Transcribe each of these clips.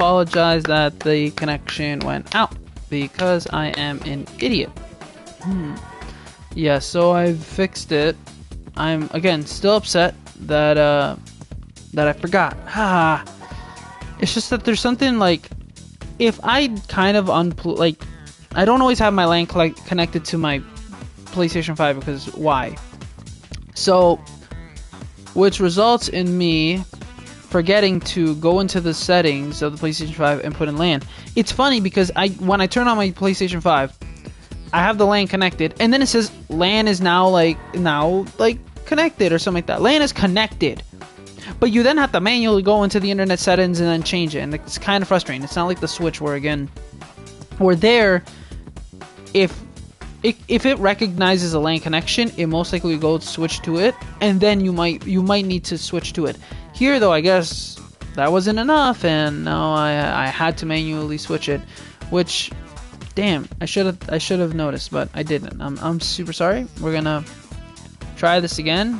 apologize that the connection went out because I am an idiot. Yeah, so I fixed it. I'm again still upset that I forgot. It's just that there's something like if I kind of like I don't always have my LAN connected to my PlayStation 5 because why? So, which results in me forgetting to go into the settings of the PlayStation 5 and put in LAN. It's funny because when I turn on my PlayStation 5, I have the LAN connected, and then it says LAN is now connected or something like that. LAN is connected, but you then have to manually go into the internet settings and then change it, and it's kind of frustrating. It's not like the Switch where there, if it recognizes a LAN connection, it most likely will go switch to it, and then you might need to switch to it. Here, though, I guess that wasn't enough, and now I had to manually switch it, which, damn, I should have noticed, but I didn't. I'm super sorry. We're gonna try this again,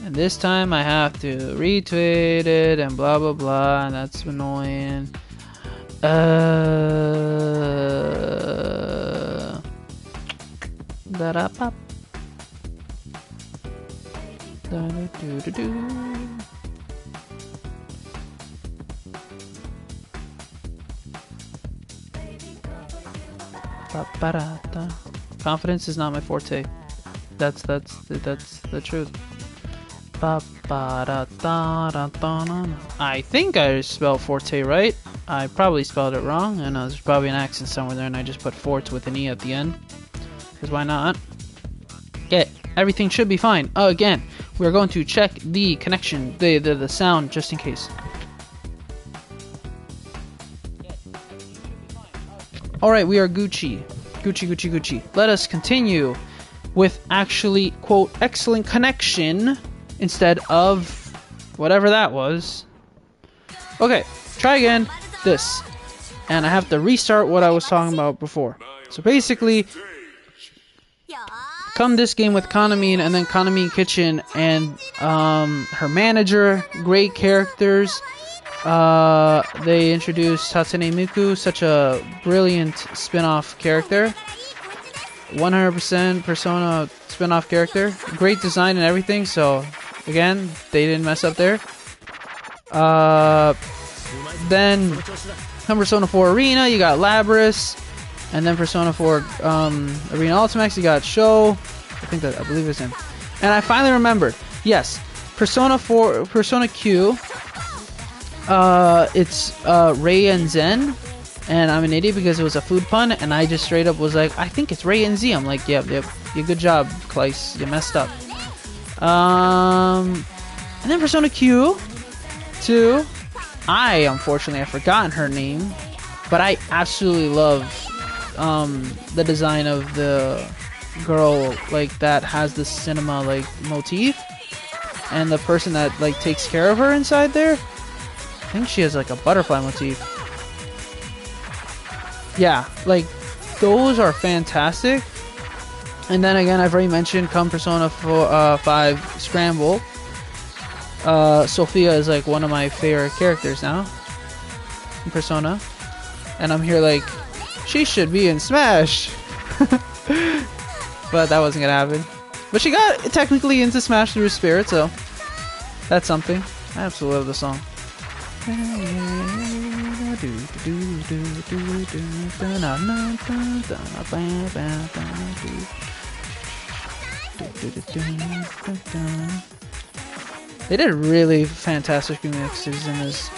and this time I have to retweet it and blah blah blah, and that's annoying. Da-da-pop. Da-da-do-do-do. Ba-ba-da-da. Confidence is not my forte. That's the truth. Ba-ba-da-da-da-da-da. I think I spelled forte right. I probably spelled it wrong, and there's probably an accent somewhere there, and I just put fort with an E at the end. Because why not? Okay, everything should be fine. Oh, again, we're going to check the connection, the sound, just in case. Alright, we are Gucci. Gucci. Let us continue with actually, quote, excellent connection instead of whatever that was. Okay, try again. This. And I have to restart what I was talking about before. So basically, come this game with Kaname and then Kaname Kitchen and her manager, great characters. They introduced Hatsune Miku, such a brilliant spin-off character. 100% Persona spin-off character. Great design and everything, so again, they didn't mess up there. Then come Persona 4 Arena, you got Labris. And then Persona 4 Arena Ultimax, you got Sho. I believe it's him. And I finally remembered. Yes, Persona Q. It's Ray and Zen. And I'm an idiot because it was a food pun, and I just straight up was like, I think it's Ray and Z. I'm like, yep, you good job, Kleiss. You messed up. And then Persona Q 2. Unfortunately, I've forgotten her name, but I absolutely love the design of the girl that has the cinema motif, and the person that takes care of her inside there. I think she has a butterfly motif. Yeah, those are fantastic. And then again, I've already mentioned come Persona 5 Scramble. Sophia is one of my favorite characters now in Persona, and I'm here she should be in Smash. But that wasn't gonna happen. But she got technically into Smash through Spirit, so that's something. I absolutely love the song. They did really fantastic remixes in this.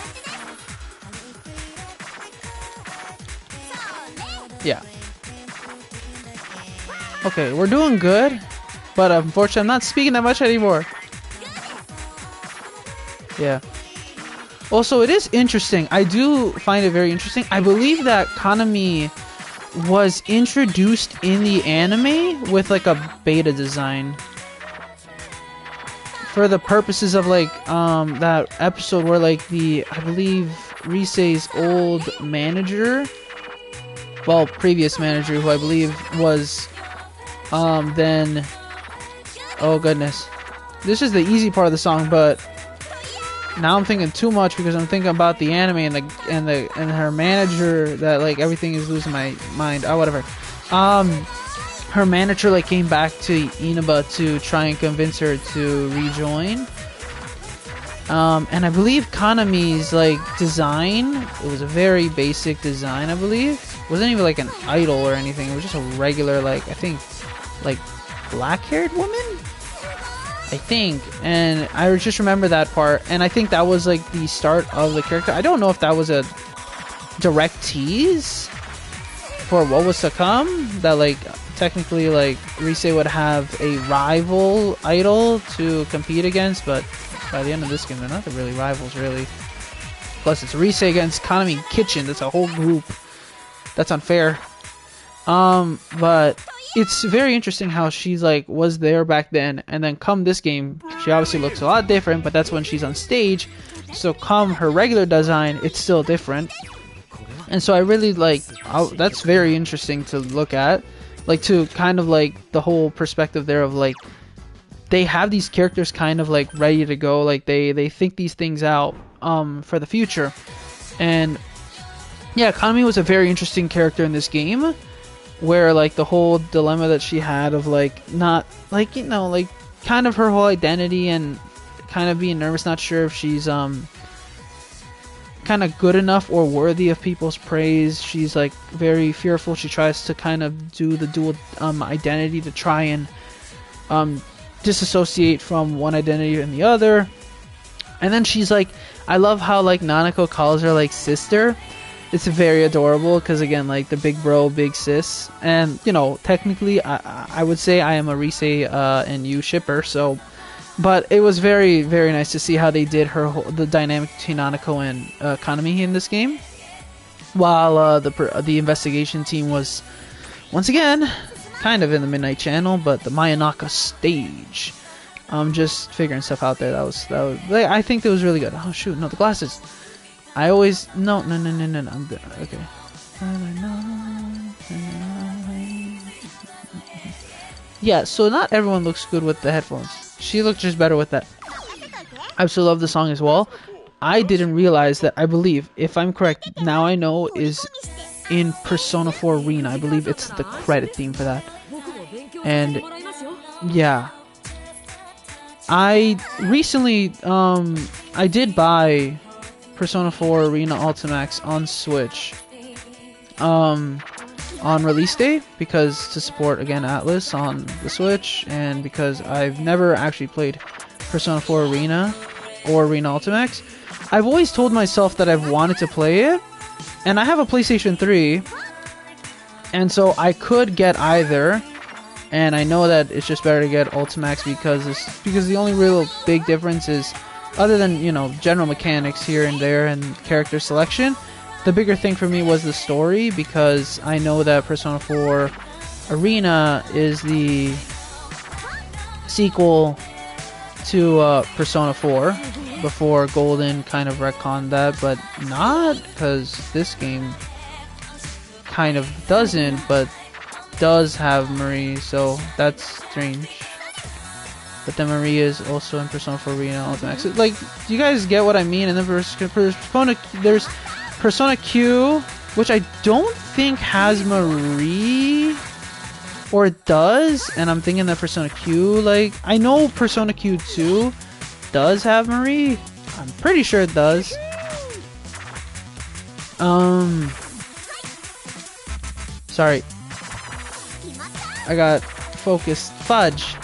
Yeah. Okay, we're doing good, but unfortunately I'm not speaking that much anymore. Yeah. Also, it is interesting. I do find it very interesting. I believe that Kaname was introduced in the anime with a beta design. For the purposes of that episode where I believe Risei's old manager, well, previous manager, who I believe was then, oh goodness, this is the easy part of the song, but now I'm thinking too much because I'm thinking about the anime and her manager that like everything is losing my mind. Oh, whatever. Her manager like came back to Inaba to try and convince her to rejoin. And I believe Kanami's like design, it was a very basic design, I believe. It wasn't even like an idol or anything. It was just a regular, like, I think, like black-haired woman? I think. And I just remember that part. And I think that was like the start of the character. I don't know if that was a direct tease for what was to come. That like technically like Rise would have a rival idol to compete against, but by the end of this game, they're not really rivals, really. Plus, it's Rise against Kanami Kitchen. That's a whole group. That's unfair. But it's very interesting how she's like was there back then, and then come this game, she obviously looks a lot different. But that's when she's on stage. So come her regular design, it's still different. And so I really like. That's very interesting to look at, like to kind of like the whole perspective there of like. They have these characters kind of like ready to go, like they think these things out for the future. And yeah, Kanami was a very interesting character in this game, where like the whole dilemma that she had of like not like, you know, like kind of her whole identity and kind of being nervous, not sure if she's kind of good enough or worthy of people's praise. She's like very fearful. She tries to kind of do the dual identity to try and disassociate from one identity and the other. And then she's like, I love how like Nanako calls her like sister. It's very adorable because again, like the big bro, big sis. And you know, technically I would say I am a Rise and Yu shipper, so but it was very, very nice to see how they did the dynamic between Nanako and Kanami in this game, while the investigation team was once again kind of in the Midnight Channel, but the Mayanaka stage. Just figuring stuff out there. That was I think that was really good. Oh shoot, no, the glasses. I always no. I'm good. Okay. Yeah, so not everyone looks good with the headphones. She looked just better with that. I absolutely love the song as well. I didn't realize that, I believe, if I'm correct, now I know, is in Persona 4 Arena. I believe it's the credit theme for that. And yeah, I recently I did buy Persona 4 Arena Ultimax on Switch on release day, because to support again Atlus on the Switch, and because I've never actually played Persona 4 Arena or Arena Ultimax. I've always told myself that I've wanted to play it, and I have a PlayStation 3, and so I could get either, and I know that it's just better to get Ultimax because the only real big difference is, other than, you know, general mechanics here and there and character selection, the bigger thing for me was the story, because I know that Persona 4 Arena is the sequel to Persona 4, before Golden kind of retconned that, but not, because this game kind of doesn't, but does have Marie, so that's strange. But then Marie is also in Persona 4 Arena Ultimate. So, like, do you guys get what I mean? And then there's Persona Q, which I don't think has Marie, or it does, and I'm thinking that Persona Q, like, I know Persona Q 2 does have Marie. I'm pretty sure it does. Sorry. I got focused. Fudge.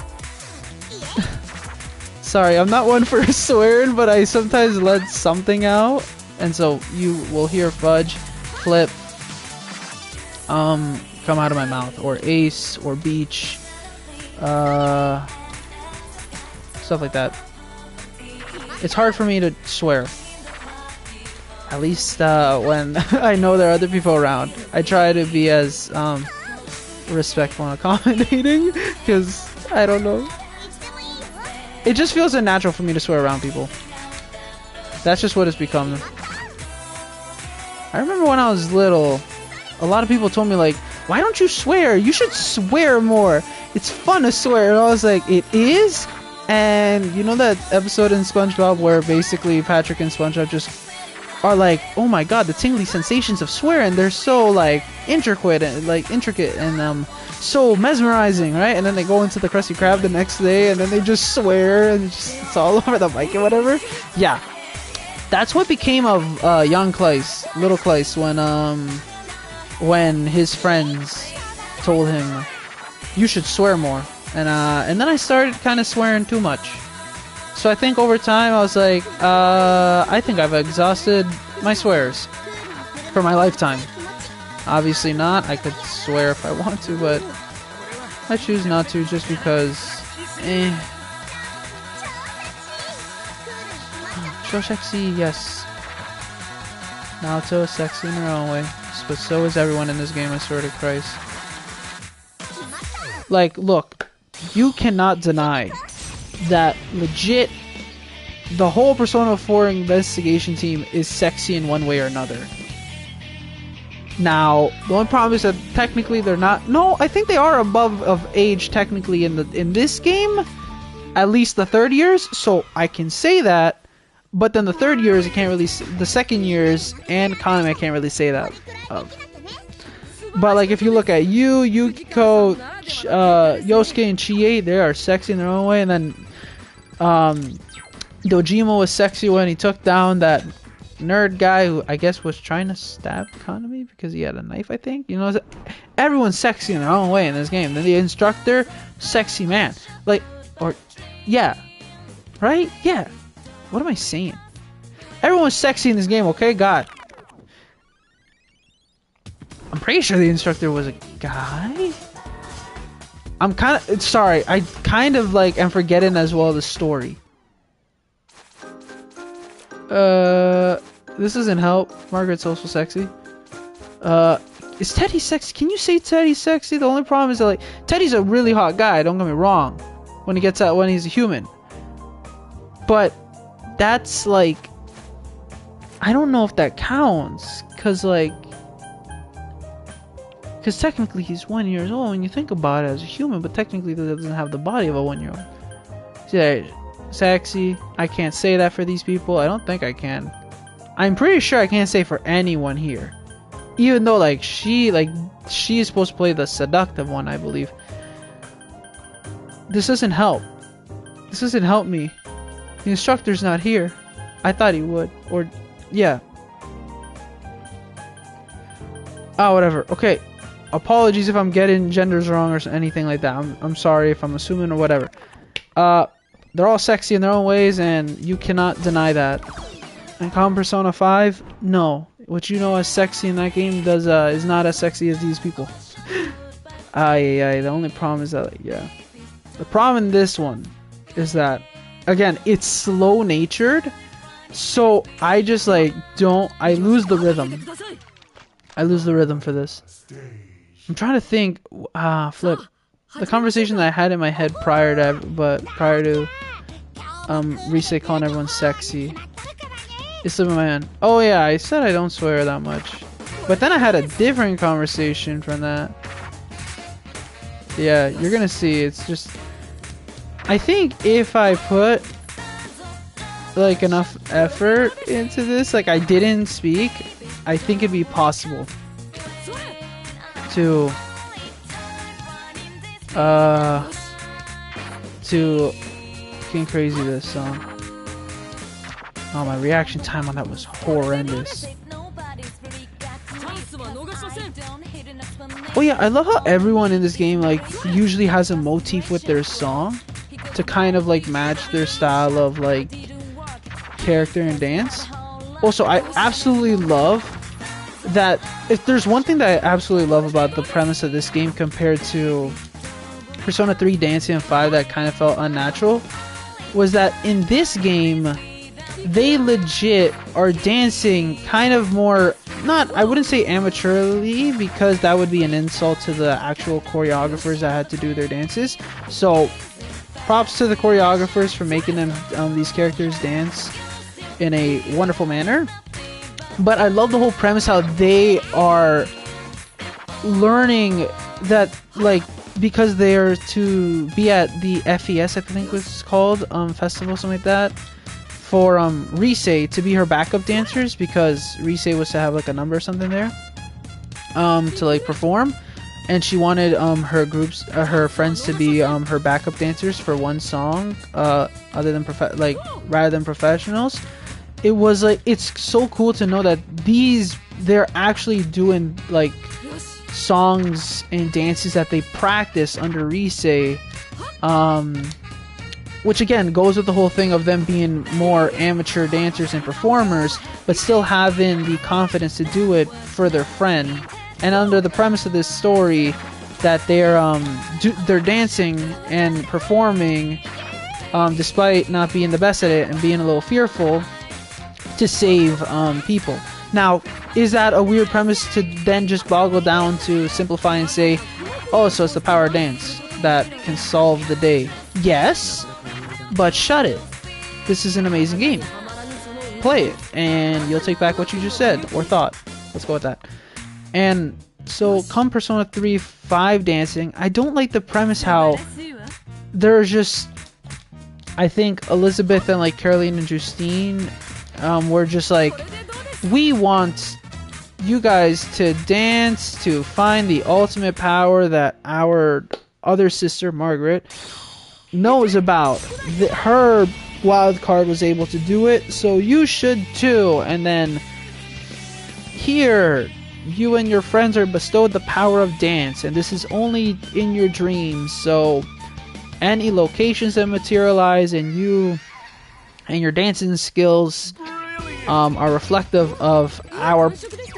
Sorry, I'm not one for swearing, but I sometimes let something out, and so you will hear fudge, flip, come out of my mouth, or ace, or beach, stuff like that. It's hard for me to swear. At least when I know there are other people around. I try to be as respectful and accommodating, because I don't know. It just feels unnatural for me to swear around people. That's just what it's become. I remember when I was little, a lot of people told me, like, why don't you swear? You should swear more. It's fun to swear. And I was like, it is? And you know that episode in SpongeBob where basically Patrick and SpongeBob just are like, oh my god, the tingly sensations of swearing, they're so like intricate and so mesmerizing, right? And then they go into the Krusty Krab the next day and then they just swear and it's all over the mic or whatever. Yeah. That's what became of young Kleiss, little Kleiss, when his friends told him you should swear more. And then I started kind of swearing too much. So I think over time I was like, I think I've exhausted my swears for my lifetime. Obviously not. I could swear if I want to, but I choose not to just because, So sexy, yes. Naoto is sexy in her own way, but so is everyone in this game, I swear to Christ. Like, look, you cannot deny that legit the whole Persona 4 investigation team is sexy in one way or another. Now, the only problem is that technically they're not. No, I think they are above of age technically in this game, at least the third years. So I can say that, but then the third years I can't really. The second years and Kaname I can't really say that of. But like if you look at Yukiko, Yosuke, and Chie, they are sexy in their own way, and then Dojima was sexy when he took down that nerd guy who I guess was trying to stab Kaname because he had a knife, I think. You know, everyone's sexy in their own way in this game. Then the instructor, sexy man. Like, or, yeah. Right? Yeah. What am I saying? Everyone's sexy in this game, okay? God. I'm pretty sure the instructor was a guy. I'm kind of, sorry, I kind of like am forgetting as well the story. This doesn't help. Margaret's also sexy. Is Teddy sexy? Can you say Teddy's sexy? The only problem is that like Teddy's a really hot guy. Don't get me wrong. When he gets out, when he's a human. But that's like, I don't know if that counts, cause technically he's 1 year old when you think about it as a human, but technically he doesn't have the body of a 1-year-old. Yeah, sexy. I can't say that for these people. I don't think I can. I'm pretty sure I can't say for anyone here. Even though like she is supposed to play the seductive one, I believe. This doesn't help. This doesn't help me. The instructor's not here. I thought he would. Or yeah. Oh, whatever. Okay. Apologies if I'm getting genders wrong or anything like that. I'm sorry if I'm assuming or whatever. They're all sexy in their own ways, and you cannot deny that. And Common Persona 5, no. What you know as sexy in that game is not as sexy as these people. The only problem is that, yeah. The problem in this one is that, again, it's slow-natured, so I just, like, I lose the rhythm. I lose the rhythm for this. I'm trying to think, flip. The conversation that I had in my head prior to Rise calling everyone sexy. It's slipping my hand. Oh yeah, I said I don't swear that much. But then I had a different conversation from that. Yeah, you're gonna see, it's just... I think if I put like enough effort into this, like I didn't speak, I think it'd be possible to fucking crazy this song. Oh, my reaction time on that was horrendous. Oh yeah, I love how everyone in this game like usually has a motif with their song to kind of like match their style of like character and dance. Also, I absolutely love that. If there's one thing that I absolutely love about the premise of this game compared to Persona 3 Dancing and 5 that kind of felt unnatural, was that in this game they legit are dancing kind of more, not, I wouldn't say amateurly because that would be an insult to the actual choreographers that had to do their dances. So props to the choreographers for making them these characters dance in a wonderful manner. But I love the whole premise how they are learning that like because they're to be at the FES, I think it was called, festival, something like that, for Rise to be her backup dancers, because Rise was to have like a number or something there, to like perform, and she wanted her friends to be her backup dancers for one song, other than rather than professionals. It was like, it's so cool to know that they're actually doing like songs and dances that they practice under Rise, which again goes with the whole thing of them being more amateur dancers and performers, but still having the confidence to do it for their friend. And under the premise of this story, that they're dancing and performing, despite not being the best at it and being a little fearful, to save people. Now, is that a weird premise to then just boggle down to simplify and say, oh, so it's the power of dance that can solve the day? Yes, but shut it. This is an amazing game. Play it, and you'll take back what you just said, or thought. Let's go with that. And so, come Persona 3 5 dancing, I don't like the premise how there's just, I think Elizabeth and like Caroline and Justine were just like, we want you guys to dance to find the ultimate power that our other sister, Margaret, knows about. Her wild card was able to do it, so you should too. And then here, you and your friends are bestowed the power of dance, and this is only in your dreams, so any locations that materialize and you and your dancing skills are reflective of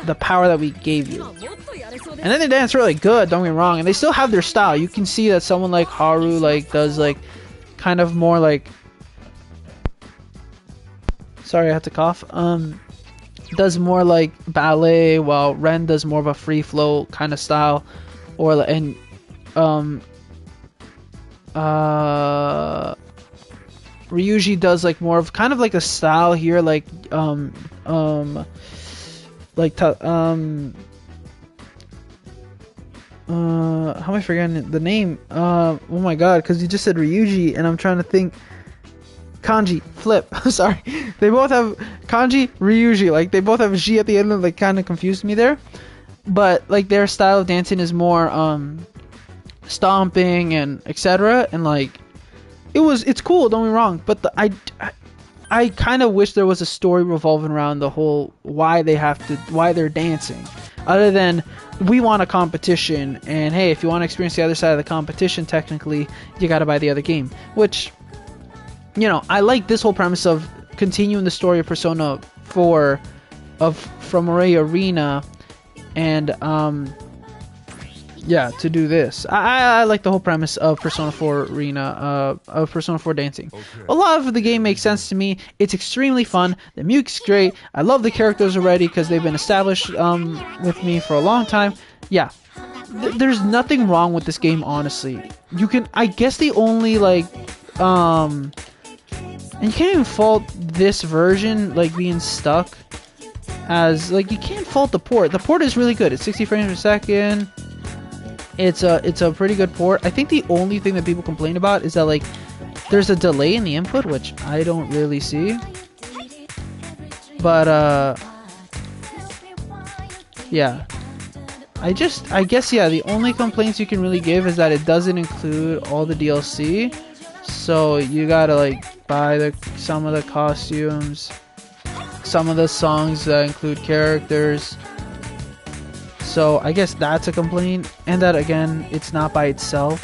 the power that we gave you. And then they dance really good, don't get me wrong, and they still have their style. You can see that someone like Haru like does like kind of more like, sorry, I had to cough, does more like ballet, while Ren does more of a free flow kind of style, and Ryuji does like more of kind of like a style here, like how am I forgetting the name? Oh my god, because you just said Ryuji and I'm trying to think. Kanji, flip. Sorry, they both have kanji, Ryuji, like they both have G at the end, and like kind of confused me there. But like their style of dancing is more stomping and etc. And like it's cool, don't get me wrong, but I kind of wish there was a story revolving around the whole why they're dancing, other than we want a competition, and hey, if you want to experience the other side of the competition, technically you gotta buy the other game. Which, you know, I like this whole premise of continuing the story of Persona 4 from Moray Arena, and yeah, to do this. I like the whole premise of Persona 4 Arena, of Persona 4 dancing. Okay. A lot of the game makes sense to me. It's extremely fun. The music's great. I love the characters already because they've been established with me for a long time. Yeah, there's nothing wrong with this game, honestly. You can, I guess the only like, and you can't even fault this version like being stuck, as like you can't fault the port. The port is really good. It's 60 frames per second. It's a pretty good port. I think the only thing that people complain about is that like there's a delay in the input, which I don't really see. But yeah. I guess yeah, the only complaints you can really give is that it doesn't include all the DLC. So you gotta like buy some of the costumes, some of the songs that include characters. So I guess that's a complaint, and that again, it's not by itself.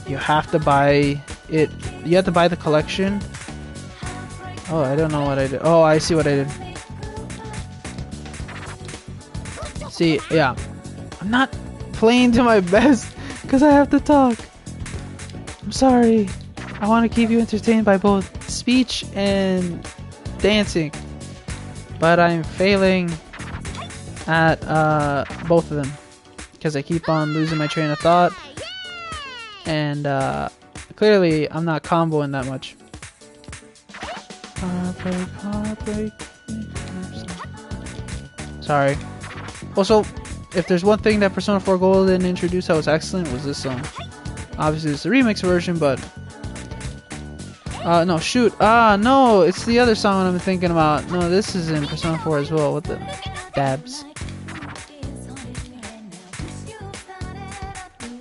You have to buy it. You have to buy the collection. Oh, I don't know what I did. Oh, I see what I did. See, yeah, I'm not playing to my best because I have to talk. I'm sorry. I want to keep you entertained by both speech and dancing, but I'm failing at both of them because I keep on losing my train of thought, and clearly I'm not comboing that much. Heartbreak. Sorry. Also, if there's one thing that Persona 4 Golden introduced that was excellent, was this song. Obviously, it's the remix version, but no, shoot. No, it's the other song I'm thinking about. No, this is in Persona 4 as well. What the dabs?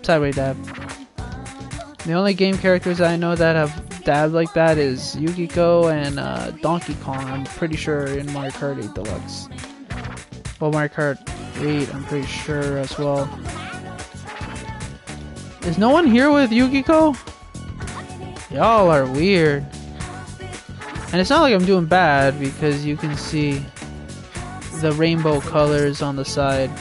Sideway dab. The only game characters I know that have dabbed like that is Yukiko and Donkey Kong. I'm pretty sure in Mario Kart 8 Deluxe. Well, Mario Kart 8, I'm pretty sure as well. Is no one here with Yukiko? Y'all are weird. And it's not like I'm doing bad because you can see the rainbow colors on the side.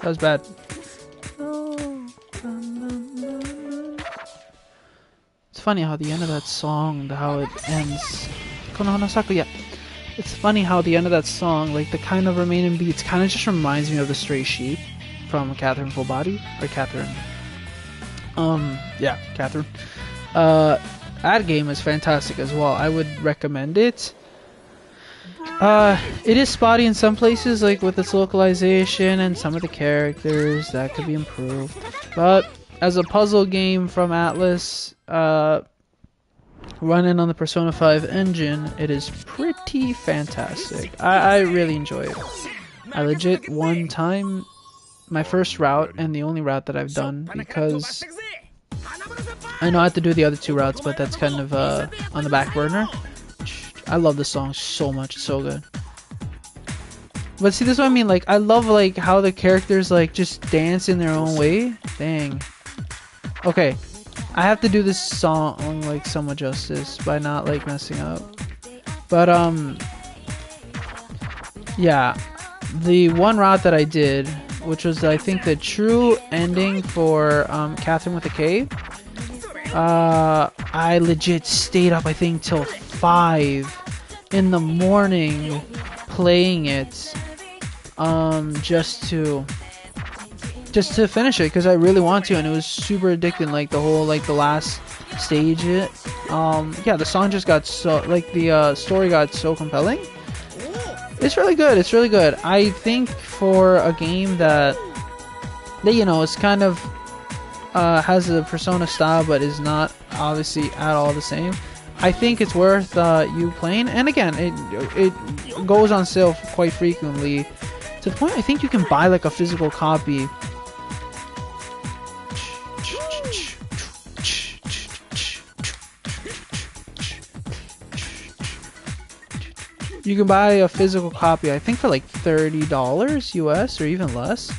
That was bad. It's funny how the end of that song, how it ends. Konohanasaku, yeah. It's funny how the end of that song, like the kind of remaining beats, kind of just reminds me of the Stray Sheep from Catherine Full Body, or Catherine. Yeah, Catherine. That game is fantastic as well. I would recommend it. It is spotty in some places, like with its localization and some of the characters that could be improved. But as a puzzle game from Atlus, running on the Persona 5 engine, it is pretty fantastic. I really enjoy it. I legit one time, my first route and the only route that I've done, because I know I have to do the other two routes, but that's kind of on the back burner. I love this song so much, it's so good. But see, this is what I mean, like, I love, like, how the characters, like, just dance in their own way. Dang. Okay, I have to do this song, like, somewhat justice by not, like, messing up. But, yeah, the one route that I did, which was, I think, the true ending for, Catherine with a K, I legit stayed up, I think, till 5 in the morning playing it just to finish it because I really want to, and it was super addicting, like the whole, like the last stage. Yeah, the song just got so, like the story got so compelling. It's really good. It's really good. I think for a game that you know, it's kind of has a Persona style but is not obviously at all the same, I think it's worth you playing. And again, it goes on sale quite frequently, to the point I think you can buy like a physical copy. You can buy a physical copy, I think, for like $30 US or even less,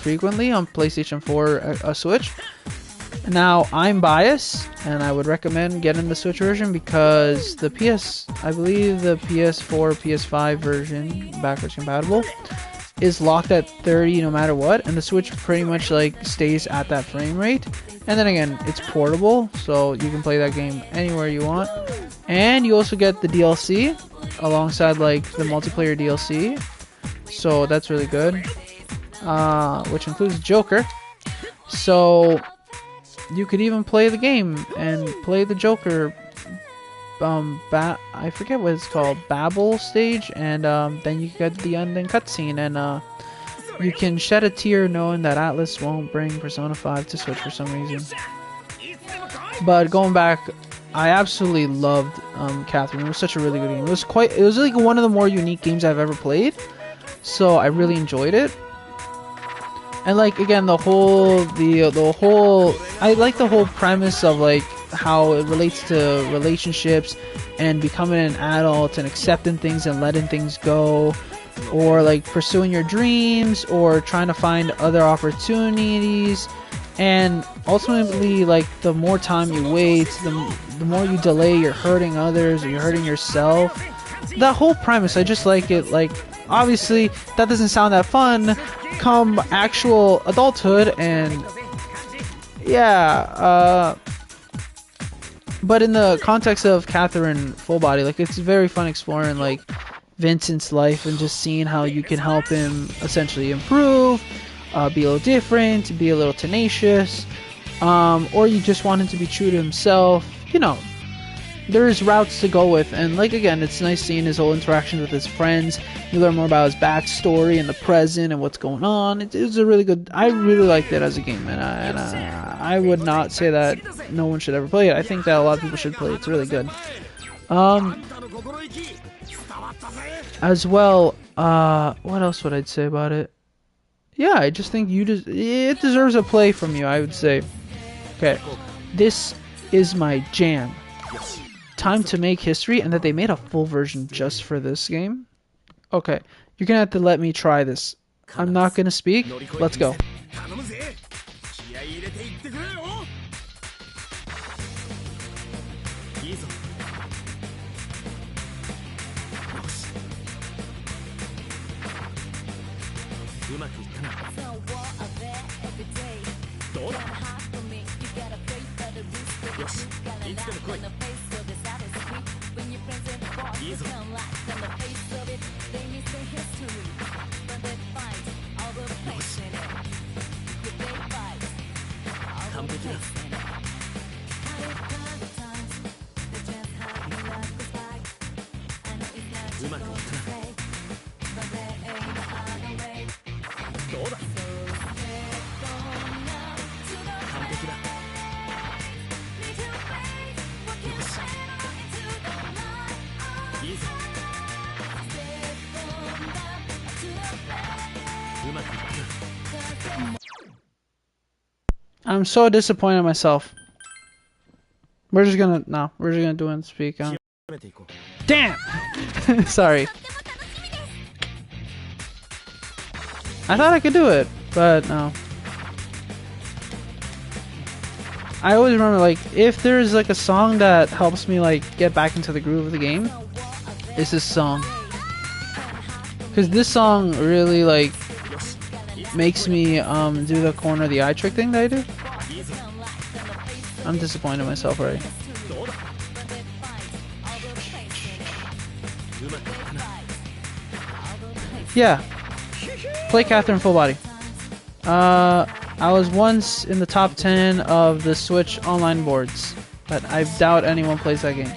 frequently on PlayStation 4, Switch. Now, I'm biased, and I would recommend getting the Switch version because the I believe the PS4, PS5 version, backwards compatible, is locked at 30 no matter what, and the Switch pretty much like stays at that frame rate. And then again, it's portable, so you can play that game anywhere you want. And you also get the DLC alongside like the multiplayer DLC, so that's really good, which includes Joker. So you could even play the game and play the Joker, I forget what it's called, Babel stage, and then you get the ending cutscene, and you can shed a tear knowing that Atlus won't bring Persona 5 to Switch for some reason. But going back, I absolutely loved Catherine. It was such a really good game. It was like one of the more unique games I've ever played, so I really enjoyed it. And like again, the whole I like the whole premise of like how it relates to relationships and becoming an adult and accepting things and letting things go, or like pursuing your dreams or trying to find other opportunities. And ultimately, like, the more time you wait, the more you delay, you're hurting others or you're hurting yourself. That whole premise, I just like it. Like, obviously, that doesn't sound that fun come actual adulthood, and yeah, but in the context of Catherine Full Body, like, it's very fun exploring, like, Vincent's life and just seeing how you can help him essentially improve, be a little different, be a little tenacious, or you just want him to be true to himself. You know, there's routes to go with, and like, again, it's nice seeing his whole interactions with his friends. You learn more about his backstory and the present and what's going on. It's a really good. I really liked it as a game, and I would not say that no one should ever play it. I think that a lot of people should play it. It's really good. As well, what else would I say about it? Yeah, I just think it deserves a play from you, I would say. Okay, this is my jam. Time to make history, and that they made a full version just for this game. Okay, you're gonna have to let me try this. I'm not gonna speak. Let's go. I'm so disappointed in myself. We're just gonna do it and speak. Damn! Sorry. I thought I could do it, but no. I always remember, like, if there's like a song that helps me like get back into the groove of the game, it's this song. Cause this song really like makes me do the corner of the eye trick thing that I do. I'm disappointed in myself already. Yeah. Play Catherine Full Body. I was once in the top 10 of the Switch online boards, but I doubt anyone plays that game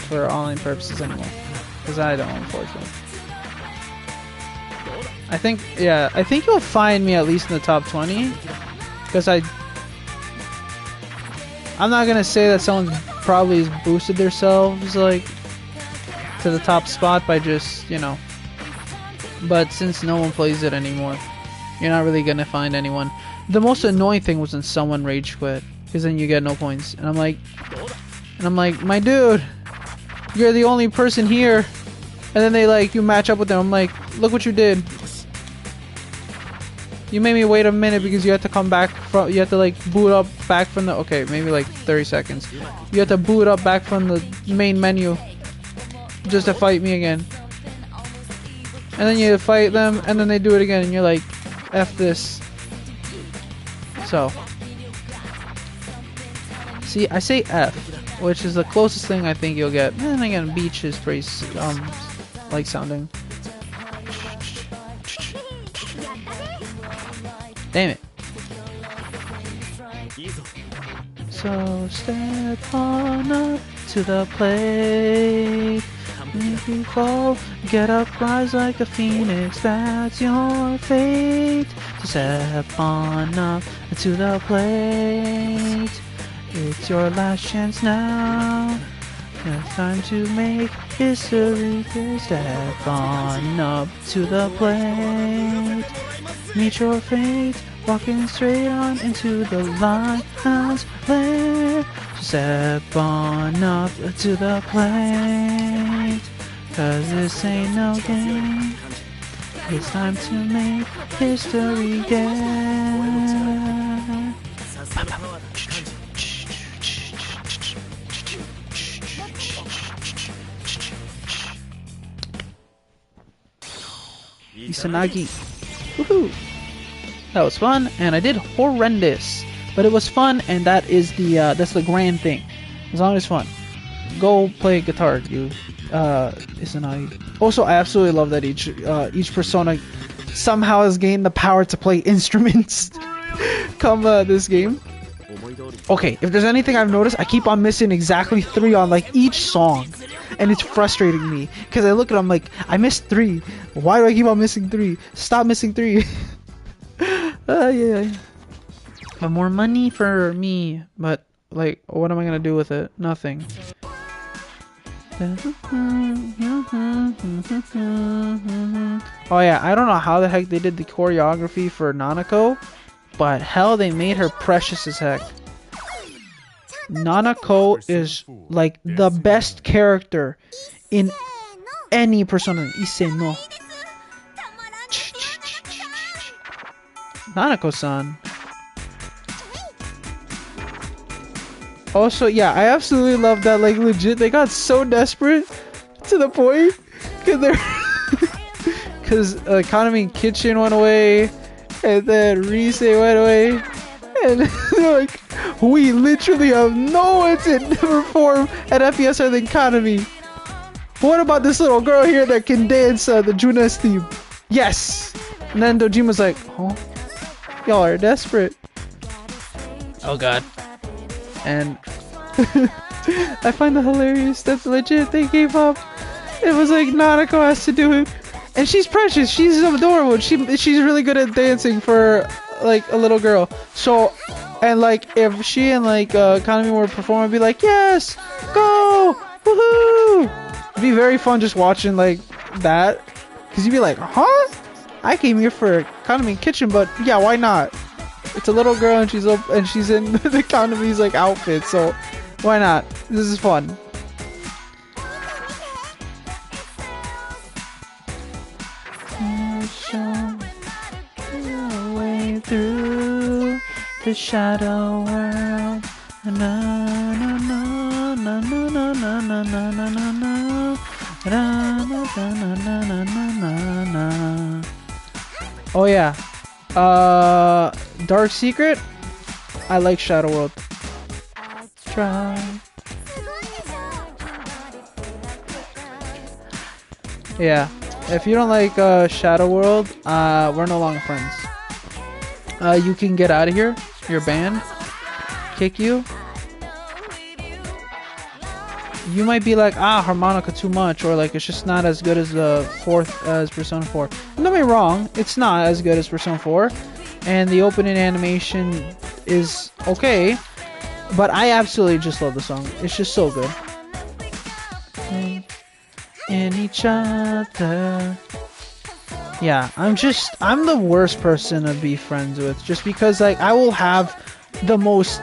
for online purposes anymore, because I don't, unfortunately. I think you'll find me at least in the top 20, because I'm not gonna say that someone probably has boosted themselves like to the top spot by just, you know. But since no one plays it anymore, you're not really gonna find anyone. The most annoying thing was when someone rage quit, because then you get no points. And I'm like, my dude, you're the only person here. And then they like, you match up with them. I'm like, look what you did. You made me wait a minute because you had to come back from, you had to like boot up back from the, okay, maybe like 30 seconds. You had to boot up back from the main menu just to fight me again. And then you fight them, and then they do it again, and you're like, F this. So, see, I say F, which is the closest thing I think you'll get. And then again, beach is pretty, like sounding. Damn it. So step on up to the plate. If you fall, get up, rise like a phoenix. That's your fate. So step on up to the plate. It's your last chance now. It's time to make history. Step on up to the plate. Meet your fate. Walking straight on into the lion's lair. Step on up to the plate. Cause this ain't no game. It's time to make history again. Izanagi. Woohoo! That was fun, and I did horrendous, but it was fun, and that's the grand thing. As long as it's fun, go play guitar, you Izanagi. Also, I absolutely love that each persona somehow has gained the power to play instruments. Come this game. Okay, if there's anything I've noticed, I keep on missing exactly 3 on like each song, and it's frustrating me because I look at them like I missed 3. Why do I keep on missing 3? Stop missing 3. Yeah. But more money for me, but like, what am I gonna do with it? Nothing. Oh yeah, I don't know how the heck they did the choreography for Nanako, but hell, they made her precious as heck. Nanako is like the best character in any Persona. Ise no. Nanako-san. Also, yeah, I absolutely love that, like, legit, they got so desperate to the point, because Economy Kitchen went away, and then Rise went away, and they're like, we literally have no one to perform at FPS other than Economy. What about this little girl here that can dance the Junes theme? Yes! And then Dojima's like, oh, y'all are desperate. Oh god. And I find that hilarious. That's legit. They gave up. It was like Nanako has to do it, and she's precious. She's adorable. She's really good at dancing for like a little girl. So, and like if she and like Kanami were performing, I'd be like, yes, go, woohoo! It'd be very fun just watching like that, cause you'd be like, huh? I came here for Kanami Kitchen, but yeah, why not? It's a little girl and she's in the Kanami's like outfit, so why not? This is fun. Way through the shadow world. Na na na na na na na na na na na na na na. Oh yeah. Dark Secret? I like Shadow World. Try. Yeah. If you don't like Shadow World, we're no longer friends. You can get out of here. You're banned. Kick you. You might be like, harmonica too much, or like it's just not as good as as Persona 4. Don't get me wrong, it's not as good as Persona 4, and the opening animation is okay, but I absolutely just love the song. It's just so good. In each other. Yeah, I'm the worst person to be friends with, just because like I will have the most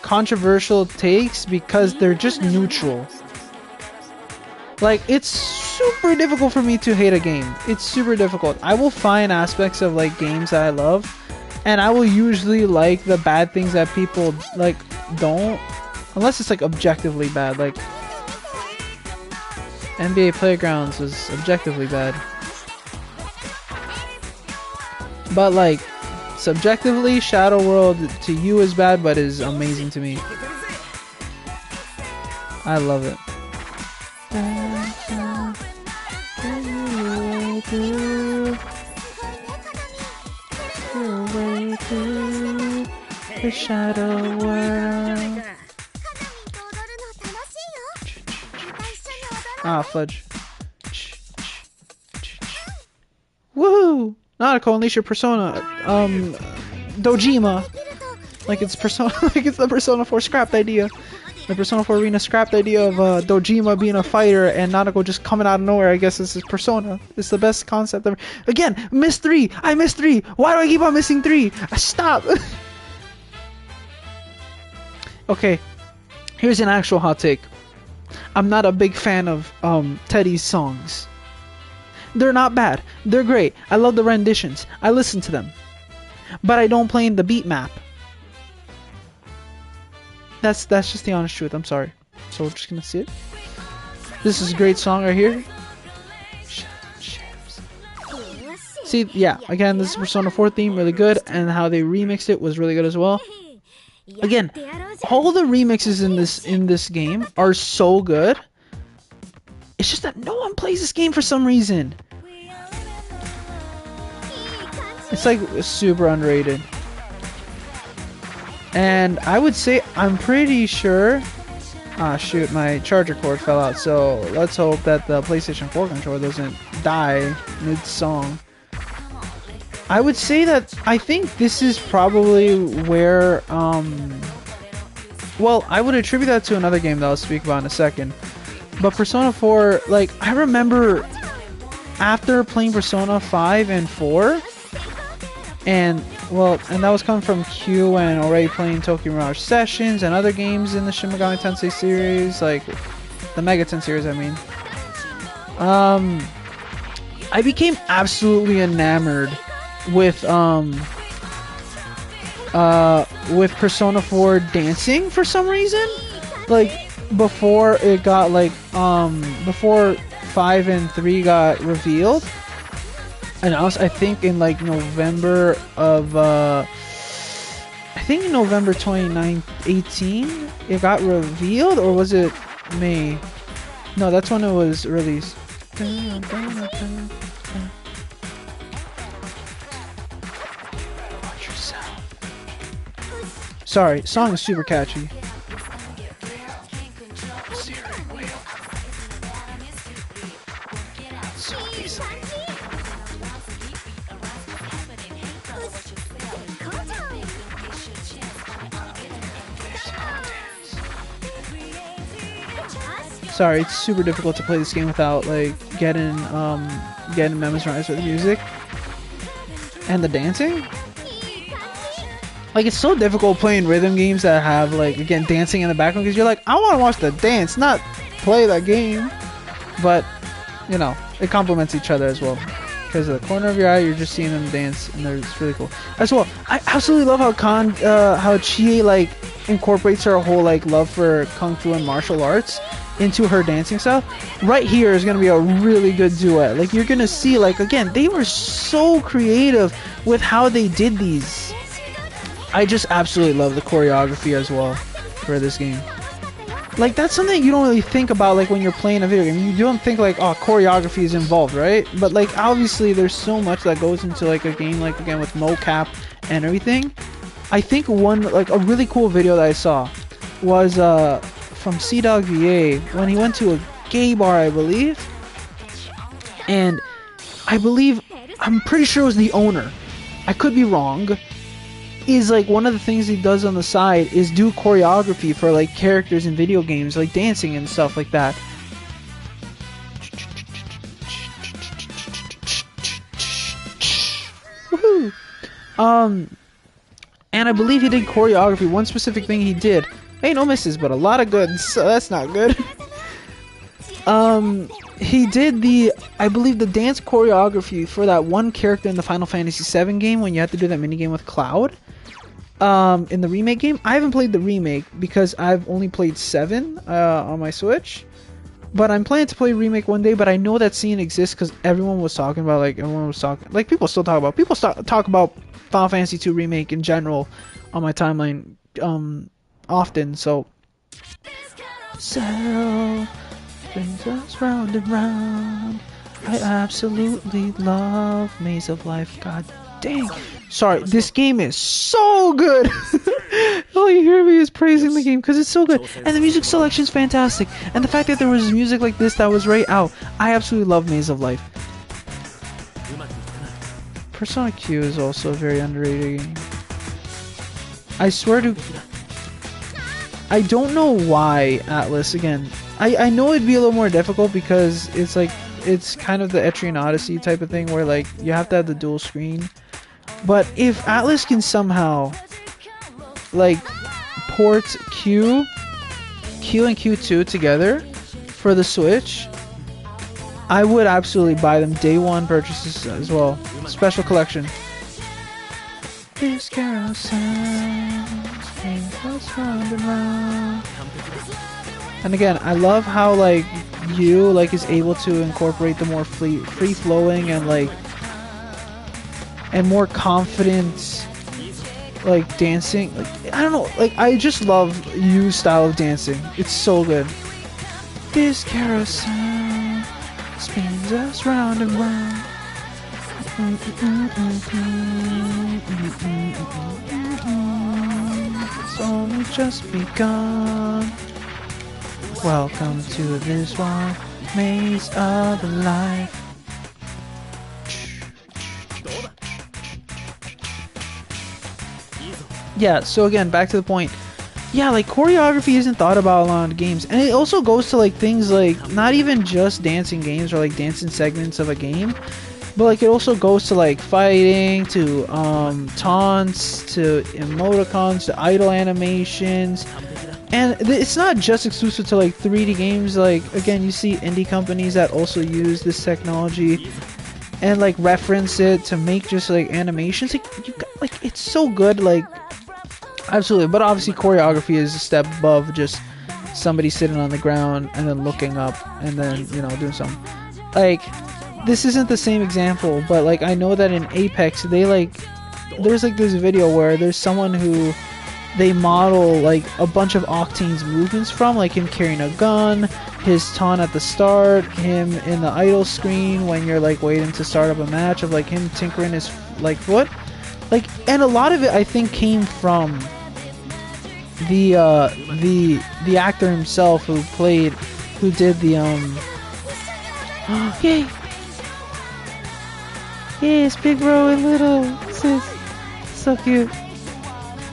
controversial takes because they're just neutral. Like, it's super difficult for me to hate a game. It's super difficult. I will find aspects of like games that I love, and I will usually like the bad things that people like don't, unless it's like objectively bad. Like NBA Playgrounds was objectively bad, but like subjectively, Shadow World to you is bad, but is amazing to me. I love it. The Shadow World. Fudge. Woohoo! Nanako, unleash your persona. Dojima. Like it's Persona, like it's the Persona 4 scrapped idea. The Persona 4 Arena scrapped idea of Dojima being a fighter and Nanako just coming out of nowhere. I guess this is Persona. It's the best concept ever. Again, missed 3. I missed 3. Why do I keep on missing 3? Stop. Okay, here's an actual hot take. I'm not a big fan of Teddy's songs. They're not bad. They're great. I love the renditions. I listen to them. But I don't play in the beat map. That's just the honest truth. I'm sorry. So we're just gonna see it. This is a great song right here. See, yeah, again, this is Persona 4 theme, really good, and how they remixed it was really good as well. Again, all the remixes in this game are so good. It's just that no one plays this game for some reason. It's like super underrated. And I would say, I'm pretty sure... Ah, shoot, my charger cord fell out, so let's hope that the PlayStation 4 controller doesn't die mid-song. I would say that I think this is probably where, well, I would attribute that to another game that I'll speak about in a second. But Persona 4, like, I remember after playing Persona 5 and 4, and, well, and that was coming from Q and already playing Tokyo Mirage Sessions and other games in the Shin Megami Tensei series, like, the Megaten series, I mean. I became absolutely enamored with Persona 4 dancing for some reason. Like before it got like before 5 and 3 got revealed, announced, I think in like November of I think in November 2018 it got revealed, or was it May? No, that's when it was released. Sorry, song is super catchy. Sorry, it's super difficult to play this game without like getting mesmerized with the music and the dancing. Like, it's so difficult playing rhythm games that have, like, again, dancing in the background, because you're like, I want to watch the dance, not play that game. But, you know, it complements each other as well. Because of the corner of your eye, you're just seeing them dance, and it's really cool. As well, I absolutely love how Chie, like, incorporates her whole, like, love for Kung Fu and martial arts into her dancing style. Right here is going to be a really good duet. Like, you're going to see, like, again, they were so creative with how they did these. I just absolutely love the choreography as well for this game. Like, that's something you don't really think about, like, when you're playing a video game. You don't think, like, oh, choreography is involved, right? But, like, obviously there's so much that goes into, like, a game, like, again, with mocap and everything. I think one, like, a really cool video that I saw was from CDawg VA when he went to a gay bar, I believe. And I'm pretty sure it was the owner. I could be wrong. Is like one of the things he does on the side is do choreography for like characters in video games, like dancing and stuff like that. Woohoo! And I believe he did choreography. One specific thing he did, ain't no misses, but a lot of goods, so that's not good. He did I believe the dance choreography for that one character in the Final Fantasy VII game when you had to do that minigame with Cloud. In the remake game. I haven't played the remake because I've only played 7 on my Switch. But I'm planning to play remake one day, but I know that scene exists because everyone was talking about, like, people still talk about Final Fantasy 2 remake in general on my timeline often, so brings us round and round. I absolutely love Maze of Life. God dang. Sorry, this game is so good. All you hear me is praising the game because it's so good. And the music selection is fantastic. And the fact that there was music like this that was right out. I absolutely love Maze of Life. Persona Q is also a very underrated game. I swear to... I don't know why Atlus, again... I know it'd be a little more difficult because it's like... It's kind of the Etrian Odyssey type of thing where like you have to have the dual screen. But if Atlus can somehow like port Q and Q2 together for the Switch, I would absolutely buy them day one purchases as well. Special collection. This girl sounds us round and round. And again, I love how like you like is able to incorporate the more free flowing and like and more confident like dancing. Like I don't know, like I just love Yu's style of dancing. It's so good. This carousel spins us round and round. It's only just begun. Welcome to this one maze of life. Yeah, so again, back to the point. Yeah, like choreography isn't thought about a lot of games, and it also goes to like things like not even just dancing games or like dancing segments of a game, but like it also goes to like fighting, to taunts, to emoticons, to idle animations. And it's not just exclusive to like 3D games. Like again, you see indie companies that also use this technology and like reference it to make just like animations. Like you got, like it's so good. Like absolutely, but obviously choreography is a step above just somebody sitting on the ground and then looking up and then doing something. Like this isn't the same example, but like I know that in Apex they like there's like this video where there's someone who they model like a bunch of Octane's movements from, like him carrying a gun, his taunt at the start, him in the idle screen when you're like waiting to start up a match, of like him tinkering his like foot, like, and a lot of it I think came from the actor himself who did the yay, yes, big bro and little sis, so cute.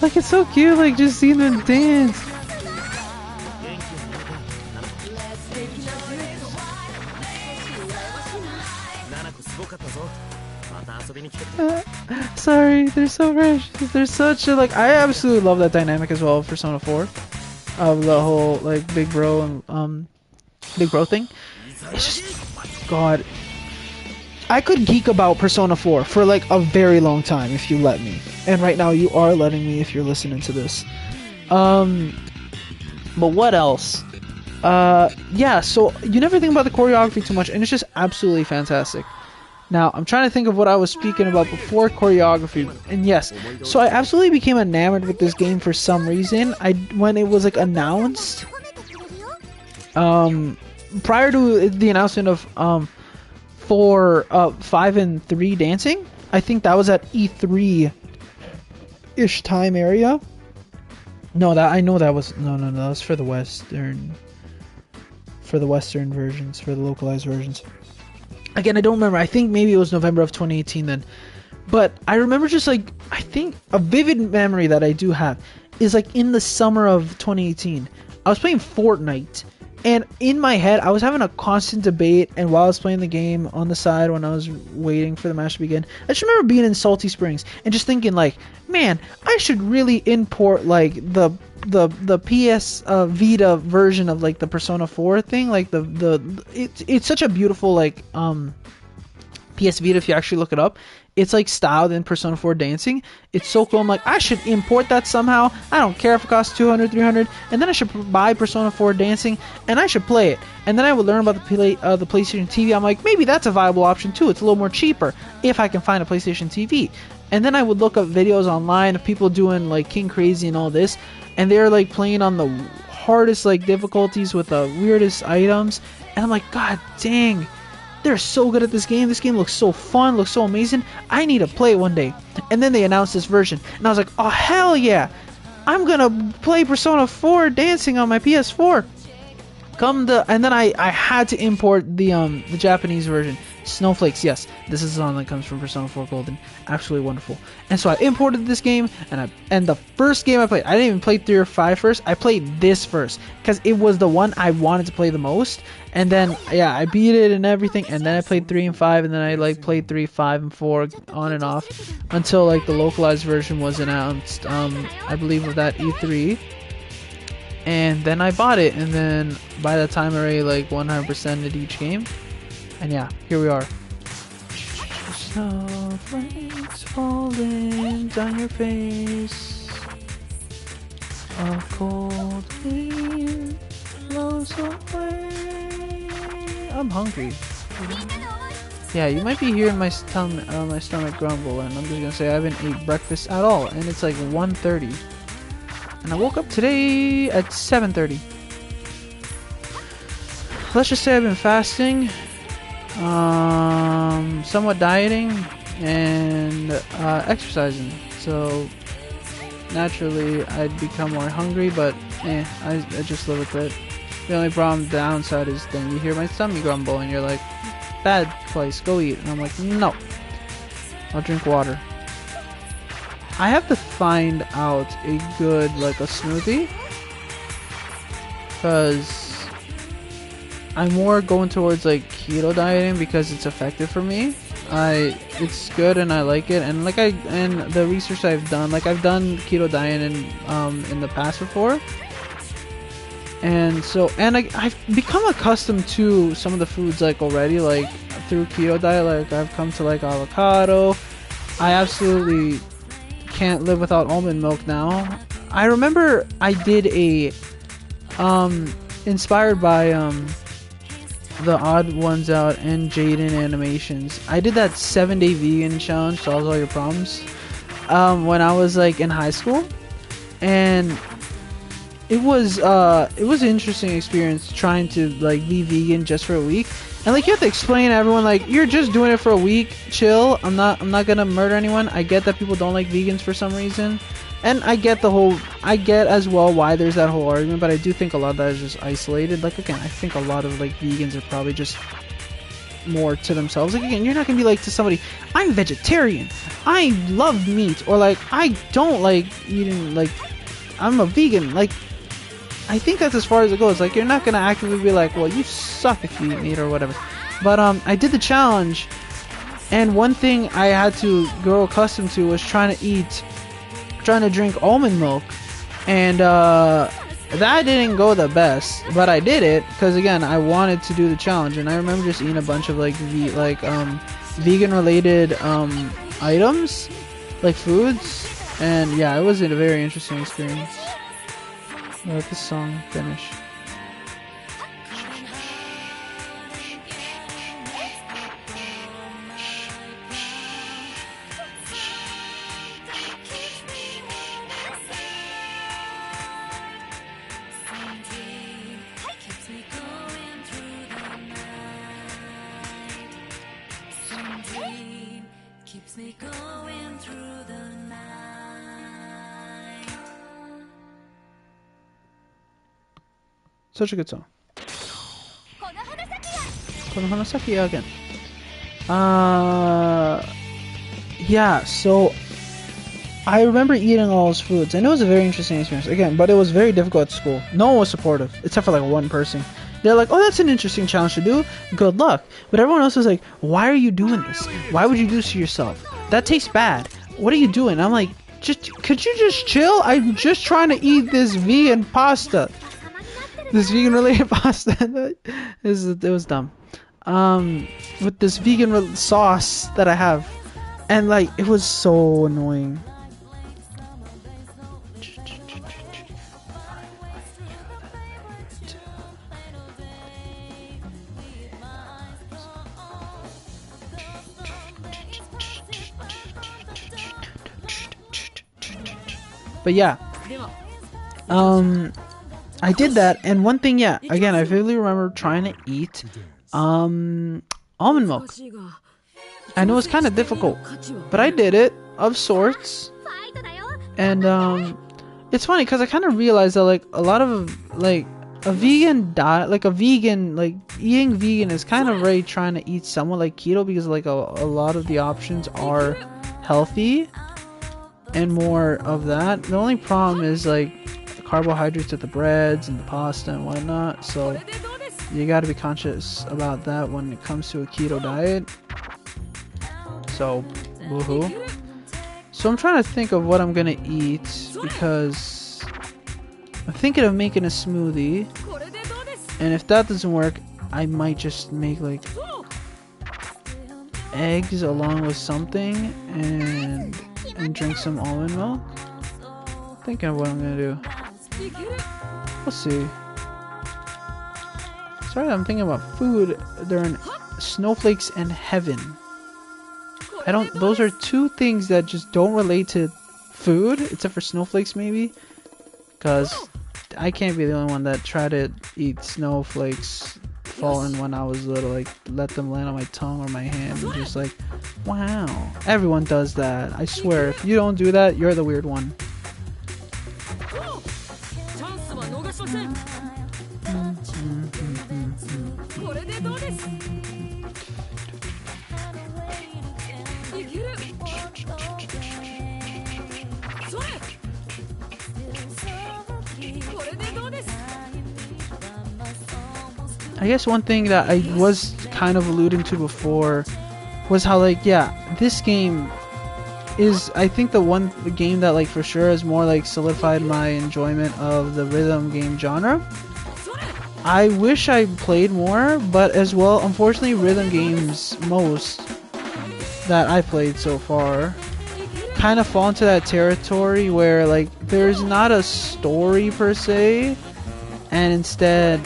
Like it's so cute, like just seeing them dance. Sorry, they're so fresh. They're such a like. I absolutely love that dynamic as well for Persona 4, of the whole like big bro and big bro thing. It's just, oh my god. I could geek about Persona 4 for like a very long time if you let me. And right now you are letting me if you're listening to this. But what else? Yeah, so you never think about the choreography too much, and it's just absolutely fantastic. Now, I'm trying to think of what I was speaking about before choreography. And yes, so I absolutely became enamored with this game for some reason. When it was like announced, prior to the announcement of 5 and 3 dancing, I think that was at E3-ish time area. No, that was that was for the Western versions, for the localized versions. Again, I don't remember. I think maybe it was November of 2018 then. But I remember just like, I think a vivid memory that I do have is like in the summer of 2018, I was playing Fortnite. And in my head, I was having a constant debate, and while I was playing the game on the side when I was waiting for the match to begin, I just remember being in Salty Springs and just thinking like, man, I should really import like the PS Vita version of like the Persona 4 thing, like it's such a beautiful like PS Vita. If you actually look it up, it's like styled in Persona 4 dancing. It's so cool. I'm like, I should import that somehow. I don't care if it costs 200, 300, and then I should buy Persona 4 dancing and I should play it. And then I would learn about the PlayStation TV. I'm like, maybe that's a viable option too. It's a little more cheaper if I can find a PlayStation TV. And then I would look up videos online of people doing like King Crazy and all this, and they're like playing on the hardest like difficulties with the weirdest items, and I'm like, god dang, they're so good at this game. This game looks so fun, looks so amazing. I need to play it one day. And then they announced this version, and I was like, oh hell yeah, I'm gonna play Persona 4 dancing on my PS4. And then I had to import the Japanese version. Snowflakes, yes, this is the song that comes from Persona 4 Golden. Absolutely wonderful. And so I imported this game, and the first game I played, I didn't even play 3 or 5 first. I played this first because it was the one I wanted to play the most. And then yeah, I beat it and everything, and then I played 3 and 5, and then I like played 3, 5, and 4 on and off until like the localized version was announced. I believe of that E3. And then I bought it, and then by that time I already like 100%ed each game. And yeah, here we are. Snowflakes falling down your face. A cold wind blows away. I'm hungry. Yeah, you might be hearing my stomach grumble, and I'm just gonna say I haven't ate breakfast at all, and it's like 1:30, and I woke up today at 7:30. Let's just say I've been fasting, somewhat dieting, and exercising. So naturally, I'd become more hungry, but I just live with it. The only downside is then you hear my stomach grumble, and you're like, bad place, go eat. And I'm like, no, I'll drink water. I have to find out a good, like, a smoothie, because I'm more going towards like keto dieting because it's effective for me. It's good and I like it, and and the research I've done, like I've done keto dieting in the past before, and so I've become accustomed to some of the foods like already, like through keto diet. Like I've come to like avocado. I absolutely can't live without almond milk now. I remember I did a inspired by the Odd Ones Out and Jaden Animations. I did that 7-day vegan challenge, solves all your problems, when I was like in high school, and it was an interesting experience trying to like be vegan just for a week. And like you have to explain to everyone like you're just doing it for a week, chill. I'm not gonna murder anyone. I get that people don't like vegans for some reason. And I get as well why there's that whole argument, but I do think a lot of that is just isolated. Like, again, I think a lot of, like, vegans are probably just more to themselves. Like, again, you're not gonna be like to somebody, I'm vegetarian, I love meat, or like, I don't like eating, like, I'm a vegan. Like, I think that's as far as it goes. Like, you're not gonna actively be like, well, you suck if you eat meat or whatever. But, I did the challenge, and one thing I had to grow accustomed to was trying to drink almond milk, and that didn't go the best, but I did it because again I wanted to do the challenge. And I remember just eating a bunch of like vegan related items, like foods, and yeah, it was a very interesting experience. Let this song finish. Such a good song. Konohanasakiya again. Yeah, so I remember eating all those foods, and it was a very interesting experience. Again, but it was very difficult at school. No one was supportive, except for like one person. They're like, oh, that's an interesting challenge to do. Good luck. But everyone else was like, why are you doing this? Why would you do this to yourself? That tastes bad. What are you doing? And I'm like, could you just chill? I'm just trying to eat this vegan pasta. This vegan related pasta. It was dumb. With this vegan sauce that I have. And like, it was so annoying. But yeah, I did that, and one thing, yeah, again, I vividly remember trying to eat almond milk. I know it's kind of difficult, but I did it of sorts. And it's funny because I kind of realized that like a lot of like a vegan diet, like eating vegan is kind of really trying to eat somewhat like keto, because like a lot of the options are healthy and more of that. The only problem is like the carbohydrates of the breads and the pasta and whatnot, so you got to be conscious about that when it comes to a keto diet. So woohoo. So I'm trying to think of what I'm gonna eat, because I'm thinking of making a smoothie, and if that doesn't work, I might just make like eggs along with something and drink some almond milk. Thinking of what I'm gonna do. We'll see. Sorry, I'm thinking about food. They're in snowflakes and heaven. I don't. Those are two things that just don't relate to food, except for snowflakes, maybe. Because I can't be the only one that tried to eat snowflakes falling when I was little. Like, let them land on my tongue or my hand, and just like, wow. Everyone does that. I swear. If you don't do that, you're the weird one. I guess one thing that I was kind of alluding to before was how, like, yeah, this game is, I think, the game that, like, for sure has more, like, solidified my enjoyment of the rhythm game genre. I wish I played more, but as well, unfortunately, rhythm games, most that I played so far, kind of fall into that territory where, like, there's not a story per se, and instead,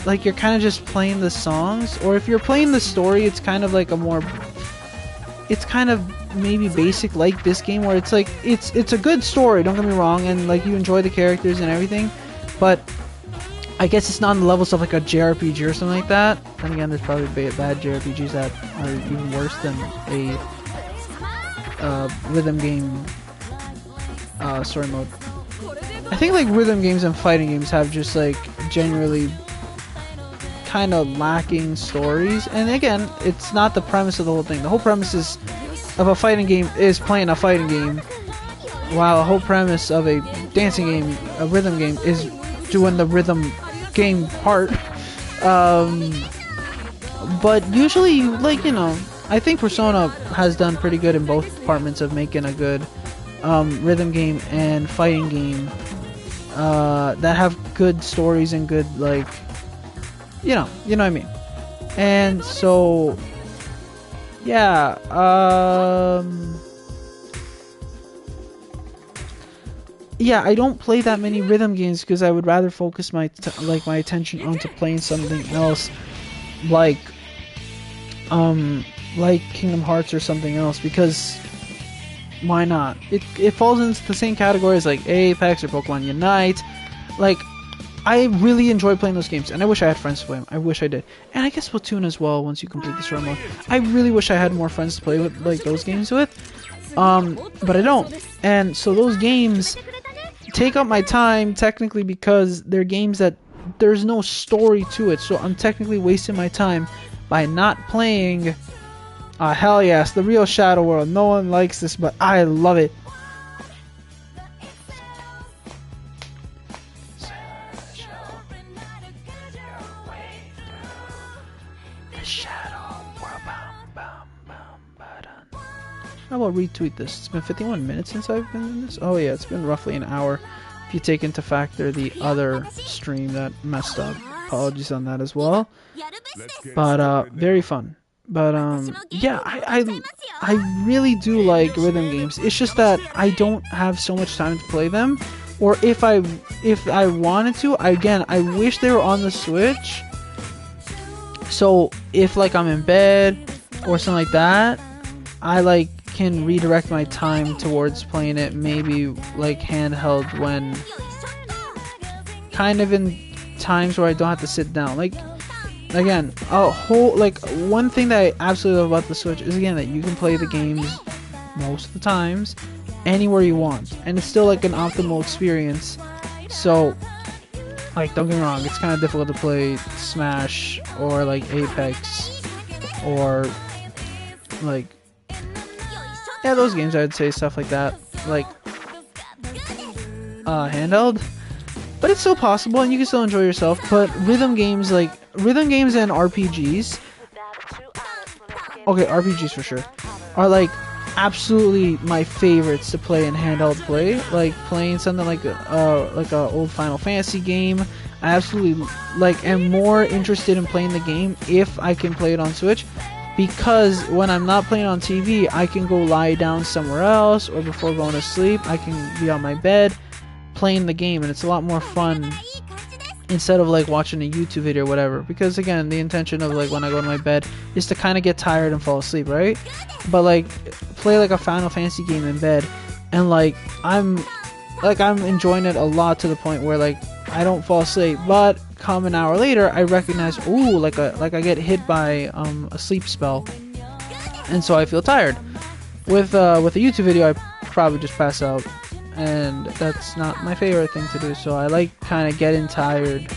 like, you're kind of just playing the songs, or if you're playing the story, it's kind of like a more, it's kind of maybe basic like this game, where it's like, it's a good story, don't get me wrong, and like you enjoy the characters and everything, but I guess it's not on the levels of like a JRPG or something like that. And again, there's probably bad JRPGs that are even worse than a rhythm game story mode. I think like rhythm games and fighting games have just like generally kind of lacking stories, and again, it's not the premise of the whole thing. The whole premise of a fighting game is playing a fighting game, while the whole premise of a dancing game, a rhythm game, is doing the rhythm game part. But usually, like, you know, I think Persona has done pretty good in both departments of making a good rhythm game and fighting game that have good stories and good, like, you know what I mean. And so, yeah, yeah, I don't play that many rhythm games because I would rather focus my attention onto playing something else, like Kingdom Hearts or something else, because why not? It falls into the same category as like Apex or Pokemon Unite. Like, I really enjoy playing those games, and I wish I had friends to play them. I wish I did. And I guess Splatoon as well, once you complete the story mode. I really wish I had more friends to play with, like, those games with. But I don't. And so those games take up my time, technically, because they're games that there's no story to it. So I'm technically wasting my time by not playing. Hell yes, the real Shadow World. No one likes this, but I love it. How about retweet this? It's been 51 minutes since I've been in this. Oh yeah, it's been roughly an hour if you take into factor the other stream that messed up. Apologies on that as well. But very fun. But yeah, I really do like rhythm games. It's just that I don't have so much time to play them. Or if I wanted to, again, I wish they were on the Switch. So if like I'm in bed or something like that, I like can redirect my time towards playing it, maybe like handheld, when kind of in times where I don't have to sit down. Like, again, one thing that I absolutely love about the Switch is, again, that you can play the games most of the times anywhere you want, and it's still like an optimal experience. So, like, don't get me wrong, it's kind of difficult to play Smash or like Apex or like, yeah, those games, I'd say, stuff like that, like handheld, but it's still possible and you can still enjoy yourself. But rhythm games and RPGs, okay, RPGs for sure, are like absolutely my favorites to play in handheld play. Like playing something like a old Final Fantasy game, I absolutely am more interested in playing the game if I can play it on Switch. Because when I'm not playing on TV, I can go lie down somewhere else, or before going to sleep, I can be on my bed playing the game, and it's a lot more fun instead of like watching a YouTube video or whatever. Because again, the intention of like when I go to my bed is to kind of get tired and fall asleep, right? But like play like a Final Fantasy game in bed, and like I'm enjoying it a lot to the point where like I don't fall asleep, but come an hour later I recognize, ooh, like I get hit by a sleep spell, and so I feel tired. With a YouTube video, I probably just pass out, and that's not my favorite thing to do. So I like kind of getting tired.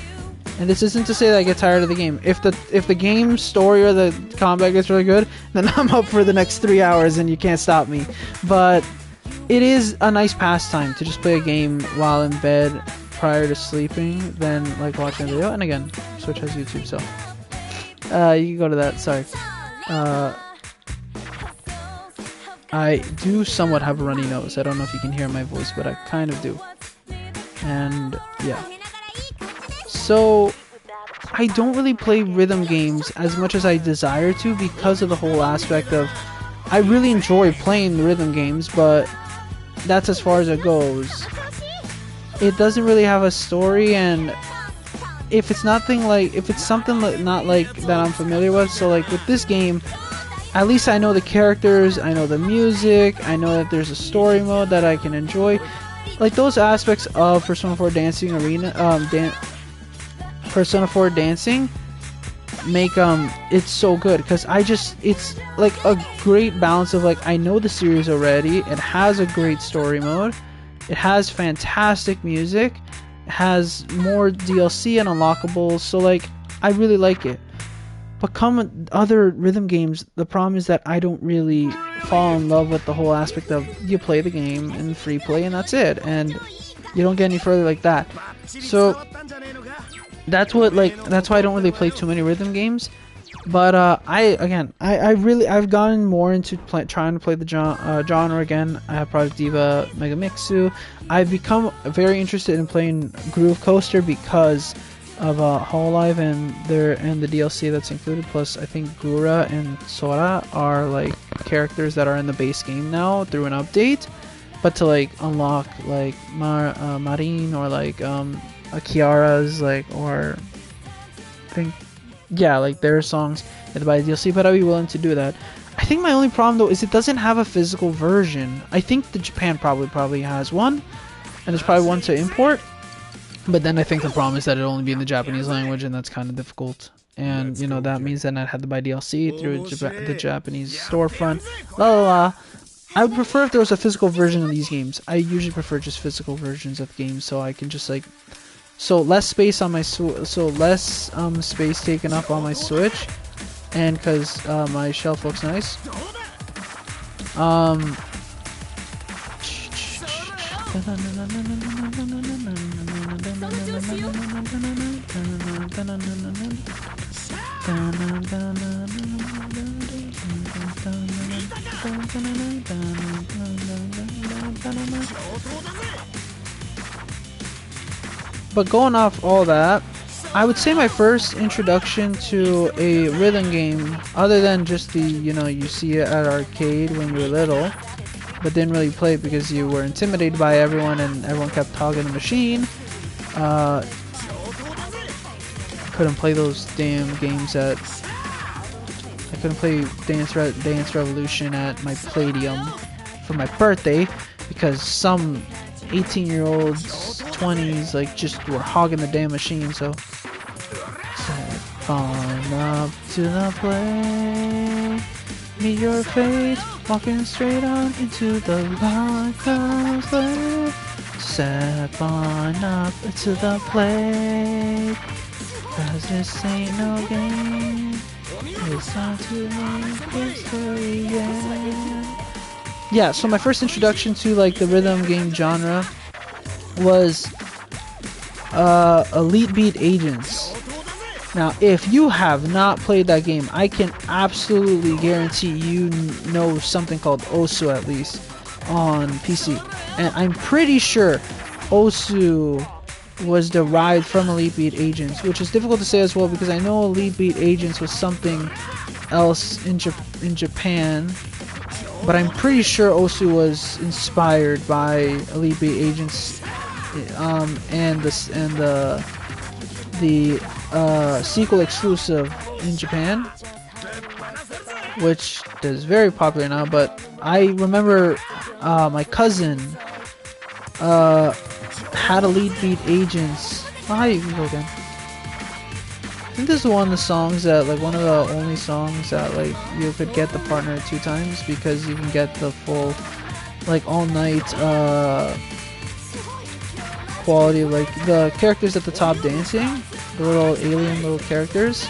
And this isn't to say that I get tired of the game. If the game story or the combat gets really good, then I'm up for the next 3 hours and you can't stop me. But it is a nice pastime to just play a game while in bed prior to sleeping than like watching a video. And again, Switch has YouTube, so you can go to that. Sorry. I do somewhat have a runny nose. I don't know if you can hear my voice, but I kind of do. And yeah. So I don't really play rhythm games as much as I desire to because of the whole aspect of I really enjoy playing the rhythm games, but that's as far as it goes. It doesn't really have a story, and if it's something not like that I'm familiar with, so like with this game, at least I know the characters, I know the music, I know that there's a story mode that I can enjoy. Like those aspects of Persona 4 Dancing Arena, Persona 4 Dancing make it's so good because it's like a great balance of like I know the series already, it has a great story mode, it has fantastic music, it has more DLC and unlockables, so like I really like it. But come other rhythm games, the problem is that I don't really fall in love with the whole aspect of you play the game in free play and that's it, and you don't get any further like that. So that's why I don't really play too many rhythm games. But I've gotten more into trying to play the genre again. I have Project Diva Megamixu. I've become very interested in playing Groove Coaster because of Hololive and the DLC that's included. Plus, I think Gura and Sora are like characters that are in the base game now through an update. But to like unlock like Marine or like Kiara's like or I think like their songs and buy the DLC. But I'd be willing to do that. I think my only problem though is it doesn't have a physical version. I think the Japan probably has one, and there's probably one to import. But then I think the problem is that it'll only be in the Japanese language, and that's kind of difficult. And, you know, that means then I'd have to buy DLC through the Japanese storefront. I would prefer if there was a physical version of these games. I usually prefer just physical versions of games, so I can just, like... So less space on my... less space taken up on my Switch. And because my shelf looks nice. But going off all that, I would say my first introduction to a rhythm game, other than just the, you know, you see it at arcade when you were little, but didn't really play it because you were intimidated by everyone and everyone kept hogging the machine. Couldn't play those damn games I couldn't play Dance Revolution at my Palladium for my birthday because some 18-year-olds, 20s, like just were hogging the damn machine. So set on up to the plate, meet your fate, walking straight on into the lighthouse. Step on up to the plate, 'cause this ain't no game. It's time to make history, yeah. So my first introduction to like the rhythm game genre was Elite Beat Agents. Now, if you have not played that game, I can absolutely guarantee you know something called Osu at least on PC. And I'm pretty sure Osu was derived from Elite Beat Agents, which is difficult to say as well because I know Elite Beat Agents was something else in Japan, but I'm pretty sure Osu was inspired by Elite Beat Agents and the sequel exclusive in Japan, which is very popular now. But I remember my cousin had a lead beat agents. Oh, hi, you can go again. I think this is one of the songs that, like, one of the only songs that, like, you could get the partner 2 times, because you can get the full, like, all night quality, like the characters at the top dancing, the little alien little characters,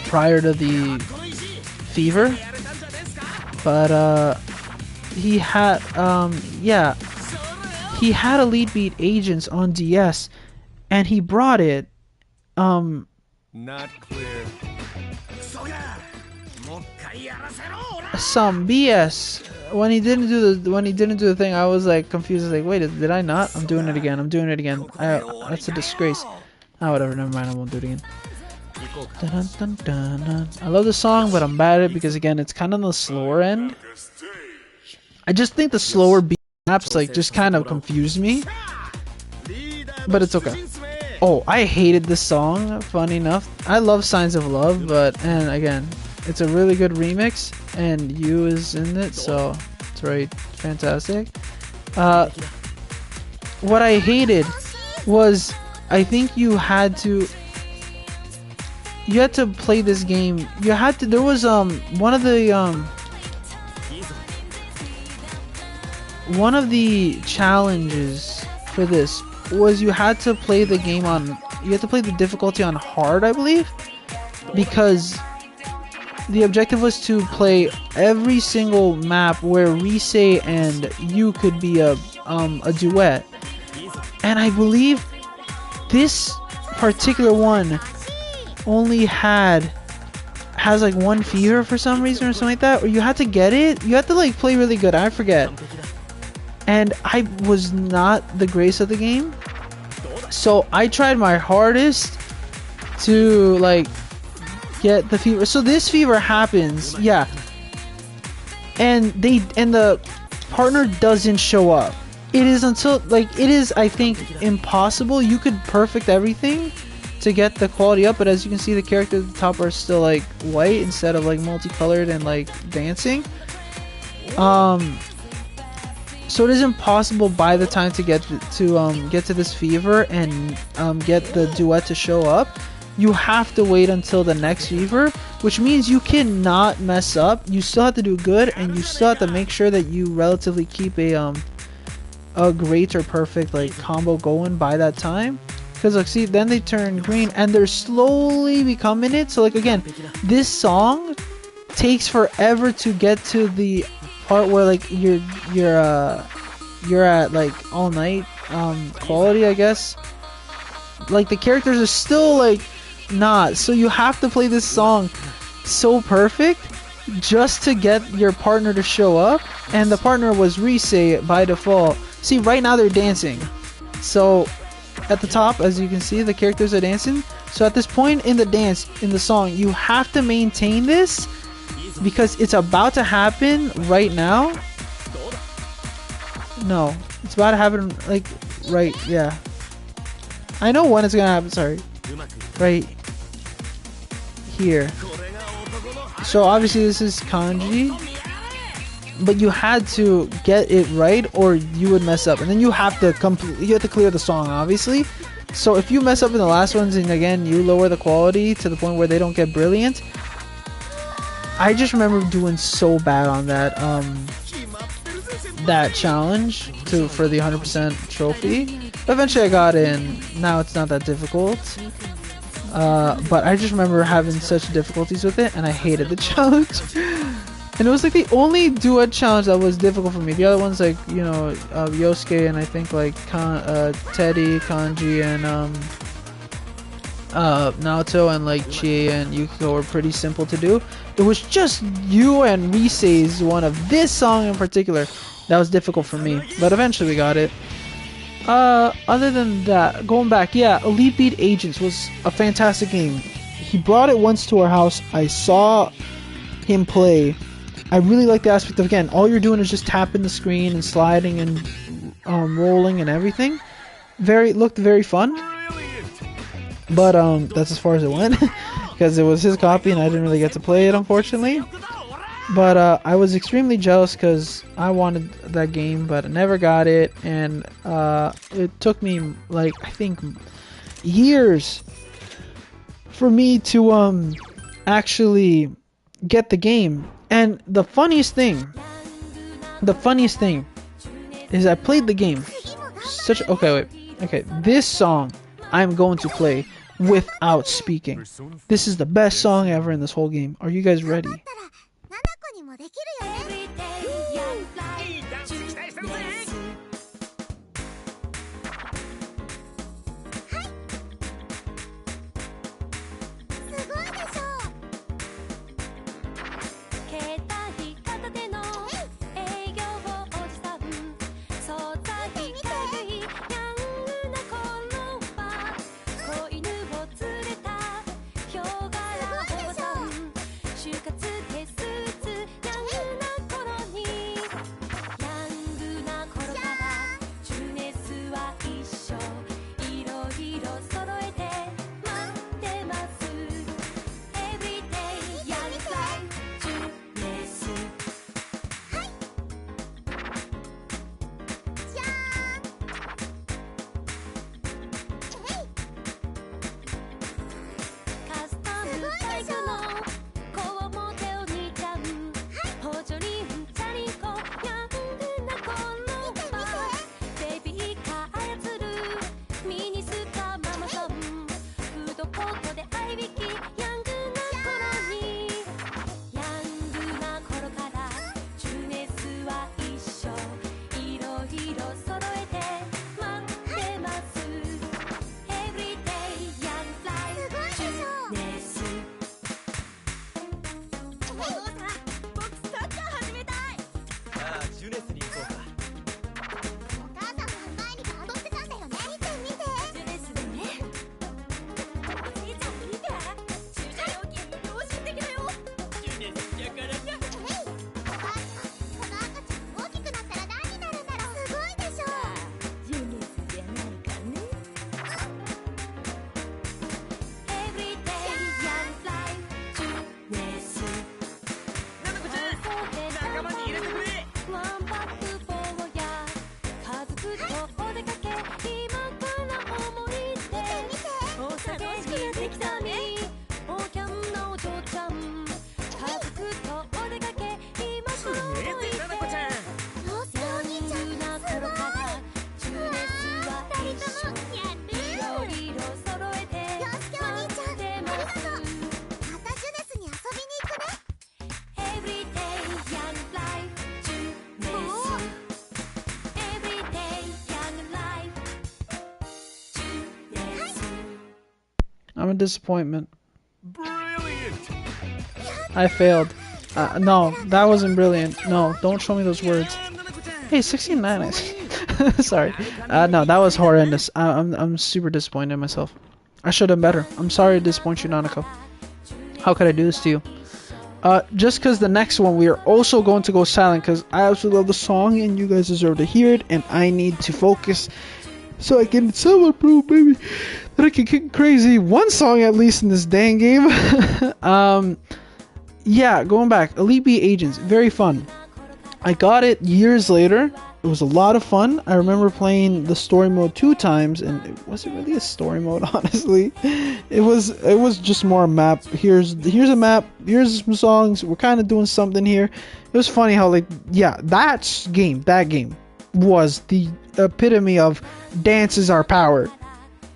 prior to the fever. But he had yeah, he had a lead beat agents on DS, and he brought it not clear. some BS. When he didn't do the thing, I was like confused. I was like, wait, did I not? I'm doing it again. That's a disgrace. Oh, whatever. Never mind. I won't do it again. Dun, dun, dun, dun. I love the song, but I'm bad at it because, again, it's kind of on the slower end. I just think the slower beat maps like just kind of confused me, but it's okay. Oh, I hated this song. Funny enough, I love Signs of Love, and again, it's a really good remix, and Yu is in it, so it's right, fantastic. What I hated was, I think you had to play this game. There was one of the challenges for this was you had to play the game the difficulty on hard, I believe, because the objective was to play every single map where Rise and Yu could be a duet. And I believe this particular one only has like 1 fever for some reason or something like that, or you had to get it. You had to like play really good. I forget. And I was not the greatest of the game, so I tried my hardest to like get the fever. So this fever happens, yeah, and the partner doesn't show up. It is I think impossible. You could perfect everything to get the quality up, but as you can see, the characters at the top are still like white instead of like multicolored and like dancing. So it is impossible by the time to get to this fever and get the duet to show up. You have to wait until the next fever, which means you cannot mess up. You still have to do good, and you still have to make sure that you relatively keep a great or perfect like combo going by that time. Because like, see, then they turn green and they're slowly becoming it. So like, again, this song takes forever to get to the part where like you're at like all night quality, I guess. Like the characters are still like not, so you have to play this song so perfect just to get your partner to show up, and the partner was Rise by default. See, right now they're dancing, so at the top, as you can see, the characters are dancing. So at this point in the song, you have to maintain this because it's about to happen right now. No, it's about to happen like right, yeah. I know when it's gonna happen, sorry. Right here. So obviously this is kanji, but you had to get it right or you would mess up, and then you have to clear the song, obviously. So if you mess up in the last ones, and again you lower the quality to the point where they don't get brilliant, I just remember doing so bad on that that challenge for the 100% trophy. Eventually I got in. Now it's not that difficult. But I just remember having such difficulties with it, and I hated the challenge. And it was like the only duet challenge that was difficult for me. The other ones, like, you know, Yosuke and I think like Teddy, Kanji, and Naoto and like Chie and Yukiko were pretty simple to do. It was just Yu and Rise's one of this song in particular that was difficult for me, but eventually we got it. Other than that, going back, yeah, Elite Beat Agents was a fantastic game. He brought it once to our house. I saw him play. I really like the aspect of, again, all you're doing is just tapping the screen and sliding and rolling and everything. Looked very fun. But that's as far as it went because it was his copy and I didn't really get to play it, unfortunately. But I was extremely jealous because I wanted that game, but I never got it, and it took me like I think years for me to actually get the game. And the funniest thing is I played the game. Okay, this song I'm going to play without speaking. This is the best song ever in this whole game. Are you guys ready? I'm a disappointment. Brilliant! I failed. No, that wasn't brilliant. No, don't show me those words. Hey, 69. Sorry. No, that was horrendous. I'm super disappointed in myself. I should have done better. I'm sorry to disappoint you, Nanako. How could I do this to you? Just because the next one we are also going to go silent because I absolutely love the song and you guys deserve to hear it and I need to focus so I can somewhat prove, baby, that I can kick crazy one song at least in this dang game. Yeah, going back, Elite Beat Agents, very fun. I got it years later. It was a lot of fun. I remember playing the story mode 2 times, and it wasn't really a story mode, honestly. It was just more a map. Here's a map. Here's some songs. We're kind of doing something here. It was funny how that game was the epitome of dance is our power.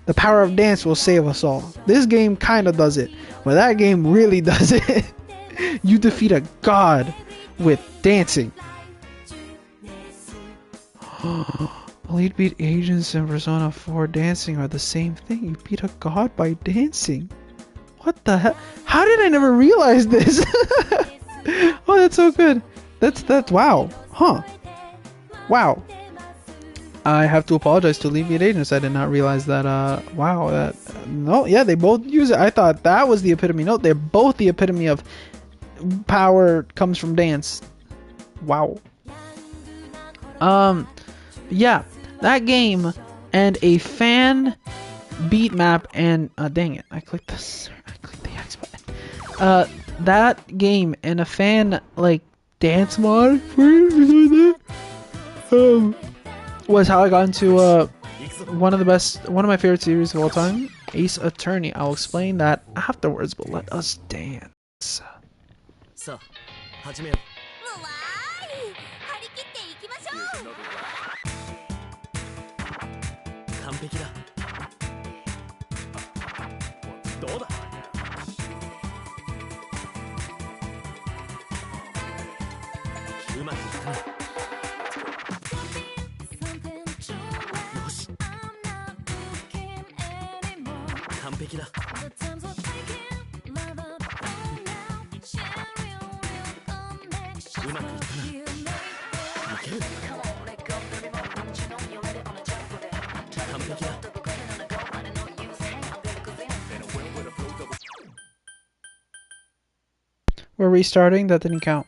The power of dance will save us all. This game kind of does it, but that game really does it. You defeat a god with dancing. Elite Beat Agents and Persona 4 dancing are the same thing. You beat a god by dancing. What the hell? How did I never realize this? Oh, that's so good. That's wow. Huh. Wow. I have to apologize to Elite Beat Agents. I did not realize that, wow, no, yeah, they both use it. I thought that was the epitome. No, they're both the epitome of power comes from dance. Wow. Yeah, That game and a fan beat map and dang it, I clicked the X button. That game and a fan like dance mod was how I got into one of my favorite series of all time, Ace Attorney. I'll explain that afterwards, but let us dance. さあ始めようわーい張り切っていきましょうう完璧だどうだうまくいったなよし完璧だうまくいったないける完璧だ We're restarting. That didn't count.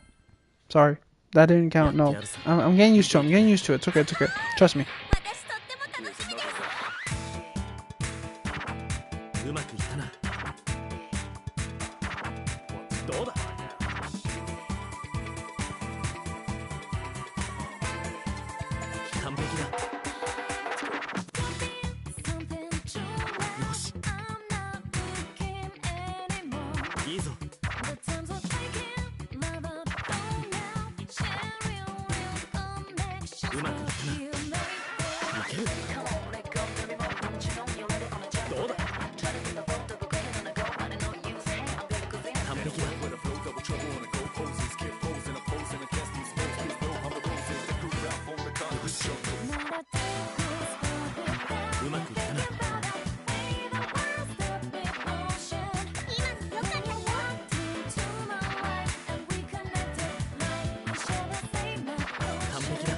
Sorry, that didn't count. No, I'm getting used to it. I'm getting used to it. It's okay. It's okay. Trust me. 私とっても楽しみですうまくいったなどうだ完璧だよしいいぞうまくいったないけるどうだ完璧だよしうまくいったな今のよかったよ完璧だ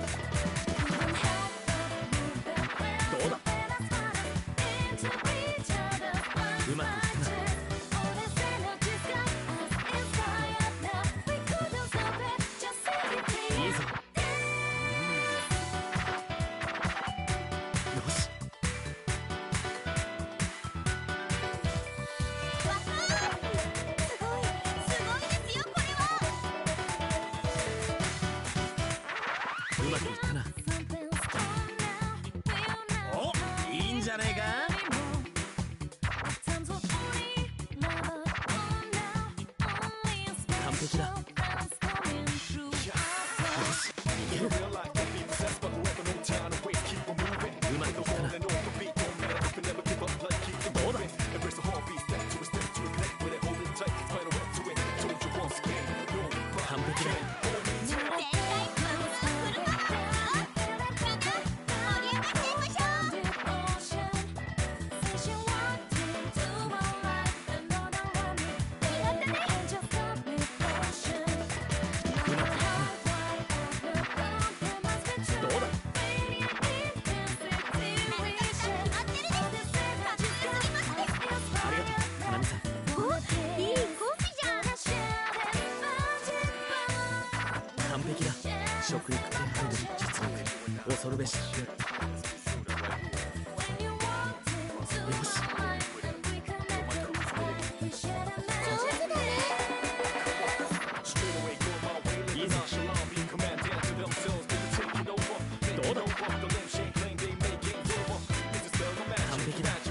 どうだうまくいったないいぞよしすごいですよこれはうまくいったなおいいんじゃねえか完璧だよしいけるうまくいったなどうだ完璧だ全体フルパワーみんな盛り上がっちゃいましょううまくいったなどうだありがとうナミさんいいコンビじゃん完璧だ食欲手配の実力恐るべしよしいいぞどうだ完璧だよしう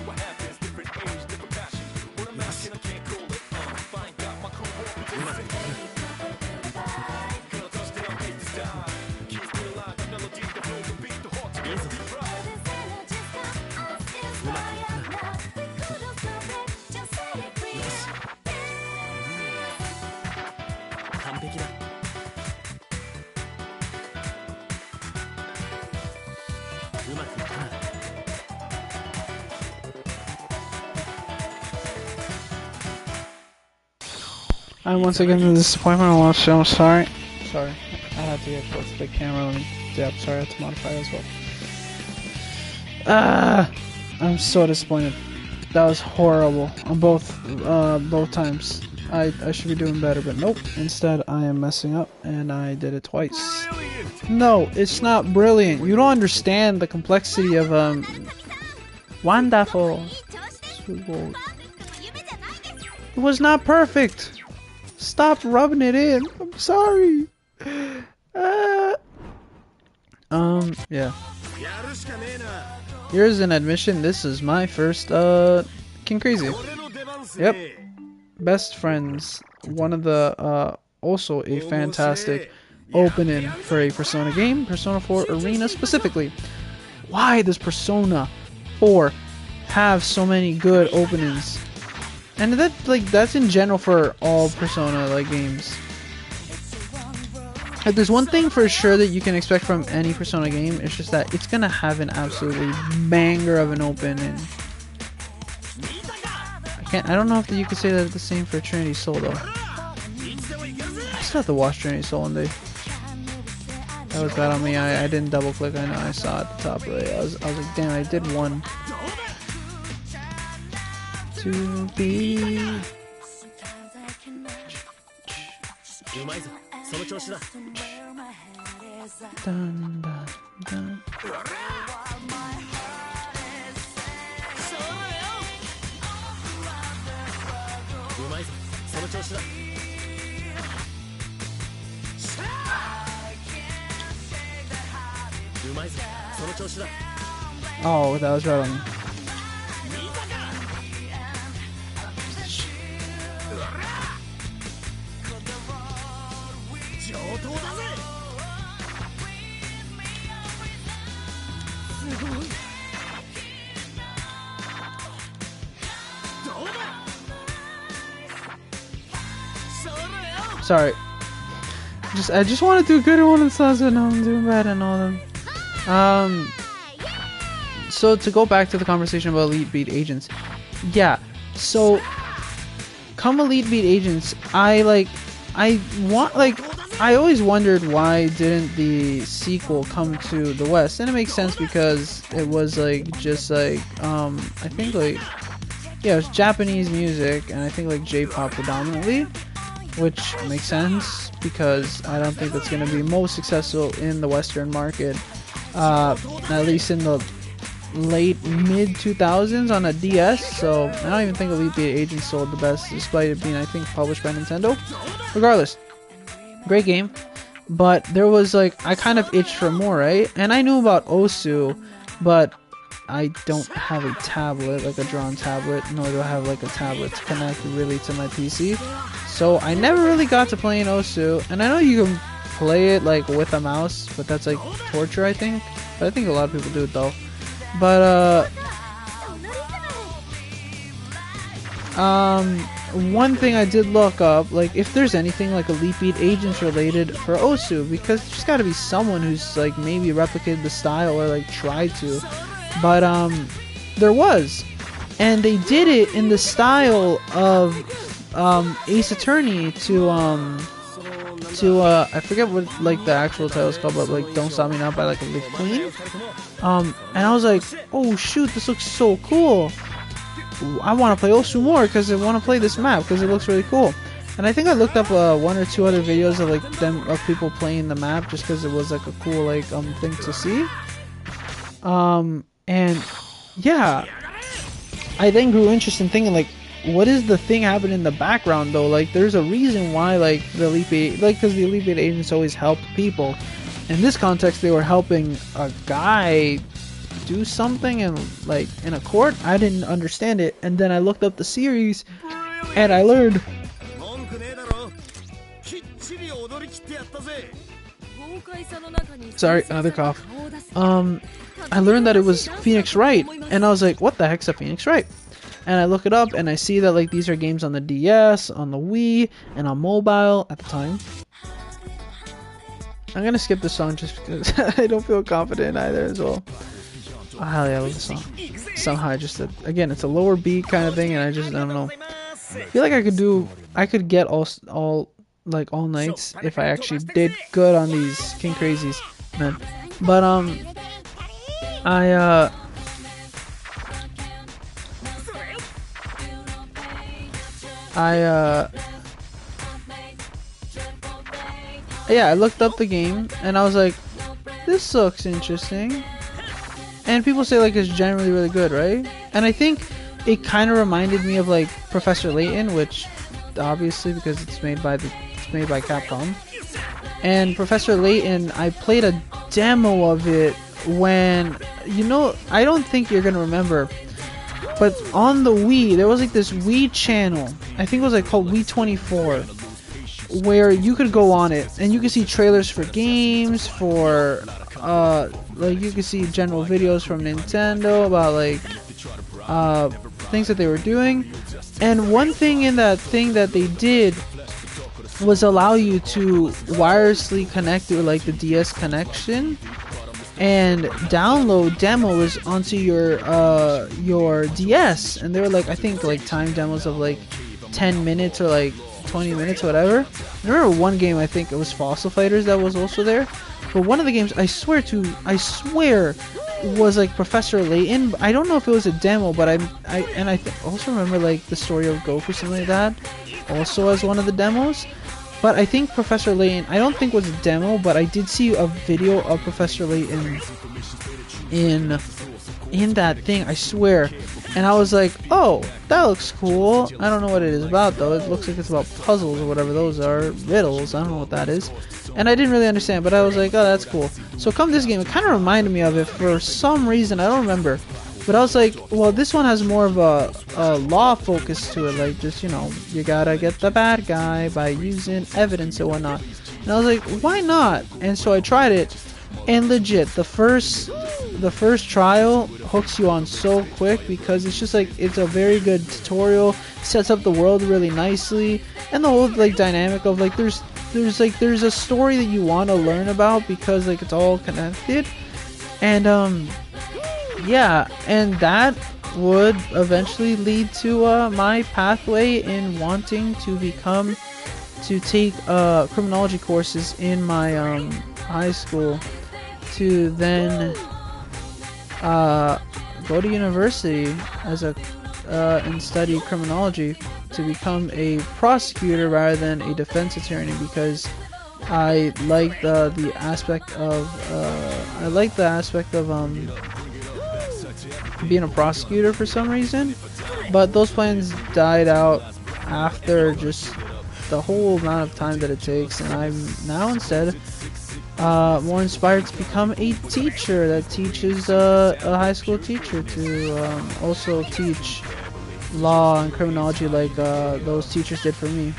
まくいったないいぞうまくいったなよし完璧だうまくいったな I'm once again the disappointment. I'm sorry. Sorry, I had to get close to the camera. Let me. Yeah, I'm sorry. I had to modify it as well. I'm so disappointed. That was horrible on both times. I should be doing better, but nope. Instead, I am messing up, and I did it twice. Brilliant! No, it's not brilliant. You don't understand the complexity of wonderful. いい調子です It パーフェクトも夢じゃないです was not perfect. Stop rubbing it in. I'm sorry. Yeah. やるしかねえな Here's an admission. This is my first King Crazy. 俺の出番っす Yep. ね Best Friends. One of the also a fantastic opening for a Persona game, Persona 4 Arena specifically. Why does Persona 4 have so many good openings? And that's in general for all Persona like games. If there's one thing for sure that you can expect from any Persona game, it's just that it's gonna have an absolutely banger of an open. And I don't know if you could say that the same for Trinity Soul though. I still have to watch Trinity Soul one day. That was bad on me. I didn't double click. I know I saw it at the top right. I was like, damn, I did one. To be うまいぞその調子だ dun, dun, dun. うまいぞその調子だ うまいぞその調子だ Oh, that was right on me. 上等だぜ Sorry. I just want to do good at one of the songs, but no, I'm doing bad in all of them. So to go back to the conversation about Elite Beat Agents, yeah. So, come Elite Beat Agents, I always wondered why didn't the sequel come to the West, and it makes sense because it was I think it was Japanese music, and I think J-pop predominantly, which makes sense because I don't think that's going to be most successful in the Western market, at least in the late mid 2000s on a DS. So I don't even think Elite Beat Agents sold the best, despite it being I think published by Nintendo. Regardless, great game, but there was I kind of itched for more, right? And I knew about Osu, but I don't have a tablet, a drawn tablet, nor do I have a tablet to connect really to my PC. So I never really got to playing Osu, and I know you can play it with a mouse, but that's torture, I think. But I think a lot of people do it though. But one thing I did look up, if there's anything Elite Beat Agents related for Osu, because there's got to be someone who's maybe replicated the style or tried to. But there was, and they did it in the style of Ace Attorney to I forget what the actual title is called, but Don't Stop Me Now by Elite Queen. And I was like, oh shoot, this looks so cool. I want to play Osu more because I want to play this map because it looks really cool. And I think I looked up one or two other videos of people playing the map just because it was a cool thing to see. And yeah, I then grew interested in thinking what is the thing happening in the background though? There's a reason why the Elite Beat, because the Elite Beat Agents always helped people. In this context, they were helping a guy do something in a court. I didn't understand it, and then I looked up the series, and I learned. 文句ねえだろきっちり踊り切ってやったぜ Sorry, another cough. I learned that it was Phoenix Wright, and I was like, what the heck's a Phoenix Wright? And I look it up, and I see that these are games on the DS, on the Wii, and on mobile at the time. I'm gonna skip this song just because I don't feel confident either as well. Oh, hell yeah, I love the song. Somehow I just again, it's a lower beat kind of thing, and I don't know. I feel like I could get all nights if I actually did good on these King Crazies, man. But yeah, I looked up the game and I was like, this looks interesting. And people say like it's generally really good, right? And I think it kind of reminded me of like Professor Layton, which obviously because it's made by Capcom. And Professor Layton, I played a demo of it when, you know, I don't think you're gonna remember, but on the Wii there was like this Wii channel, I think it was like called Wii 24, where you could go on it and you could see trailers for games, for like you could see general videos from Nintendo about like things that they were doing. And one thing in that thing that they did was allow you to wirelessly connect it with like the DS connection and download demos onto your DS. And they were like, I think like time demos of like 10 minutes or like 20 minutes or whatever. I remember one game, I think it was Fossil Fighters, that was also there. But one of the games, I swear was like Professor Layton. I don't know if it was a demo, but I also remember like the story of Goku, something like that, also as one of the demos. But I think Professor Layton, I don't think was a demo, but I did see a video of Professor Layton in that thing, I swear. And I was like, oh, that looks cool. I don't know what it is about though. It looks like it's about puzzles or whatever those are. Riddles, I don't know what that is. And I didn't really understand, but I was like, oh, that's cool. So come this game, it kind of reminded me of it for some reason, I don't remember. But I was like, well, this one has more of a law focus to it, like just, you know, you gotta get the bad guy by using evidence and whatnot. And I was like, why not? And so I tried it, and legit, the first trial hooks you on so quick because it's just like, it's a very good tutorial, sets up the world really nicely, and the whole like dynamic of like there's a story that you want to learn about because like it's all connected. And yeah, and that would eventually lead to my pathway in wanting to take criminology courses in my high school, to then go to university as and study criminology to become a prosecutor rather than a defense attorney, because I like the aspect of being a prosecutor for some reason. But those plans died out after just the whole amount of time that it takes, and I'm now instead more inspired to become a teacher that teaches a high school teacher to also teach law and criminology like those teachers did for me,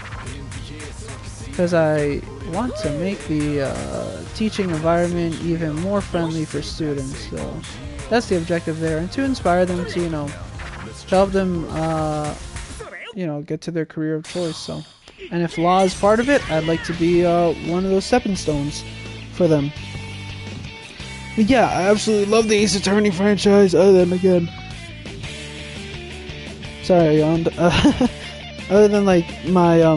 because I want to make the teaching environment even more friendly for students. So that's the objective there, and to inspire them to, you know, help them you know, get to their career of choice. So, and if law is part of it, I'd like to be one of those stepping stones for them. But yeah, I absolutely love the Ace Attorney franchise. Other than, again, sorry, I yawned. Other than like my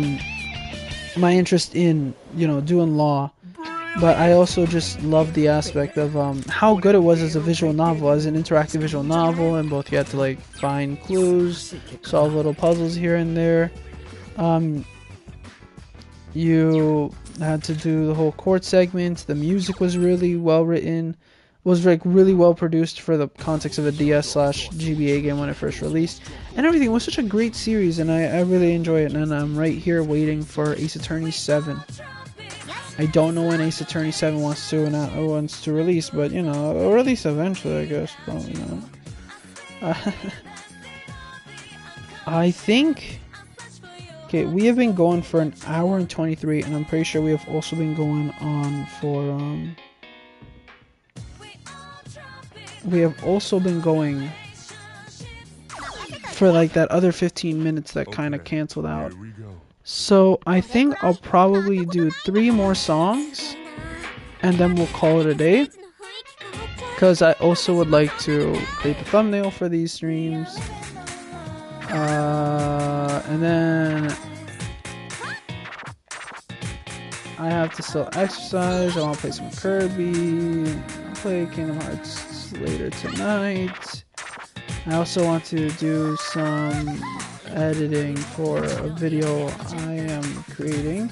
my interest in, you know, doing law, but I also just love the aspect of how good it was as a visual novel, as an interactive visual novel, and both you had to like find clues, solve little puzzles here and there. You had to do the whole court segment. The music was really well written, was like really well produced for the context of a DS/GBA game when it first released, and everything was such a great series, and I really enjoy it. And I'm right here waiting for Ace Attorney 7. I don't know when Ace Attorney 7 wants to release, but you know, it'll release eventually, I guess. Probably not. I think. Okay, we have been going for an hour and 23, and I'm pretty sure we have also been going on for we have also been going for like that other 15 minutes that kind of canceled out. So I think I'll probably do 3 more songs, and then we'll call it a day, because I also would like to create the thumbnail for these streams. And then I have to still exercise. I want to play some Kirby. I'll play Kingdom Hearts later tonight. I also want to do some editing for a video I am creating.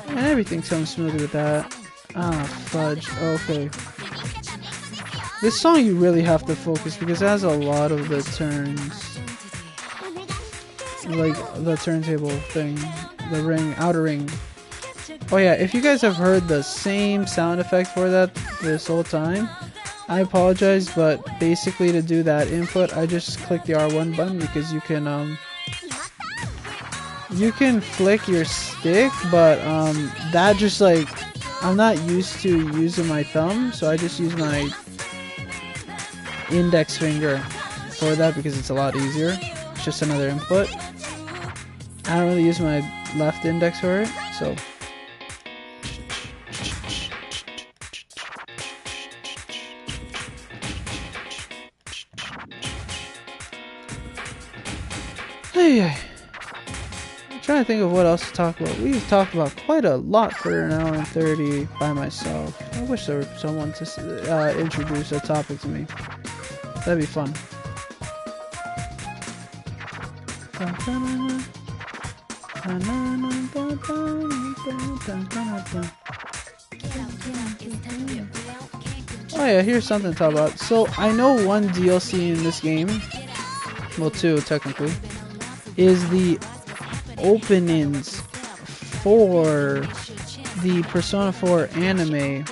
And everything's going smoothly with that. Ah, fudge. Okay. This song you really have to focus because it has a lot of the turns. Like the turntable thing. The ring, outer ring. Oh yeah, if you guys have heard the same sound effect for that this whole time, I apologize, but basically to do that input, I just click the R1 button because you can flick your stick, but that just like, I'm not used to using my thumb, so I just use my index finger for that because it's a lot easier. It's just another input. I don't really use my left index for it, so. Hey, I'm trying to think of what else to talk about. We've talked about quite a lot for an hour and 30 by myself. I wish there was someone to introduce a topic to me. That'd be fun. Oh yeah, here's something to talk about. So I know one DLC in this game, well two technically, is the openings for the Persona 4 anime.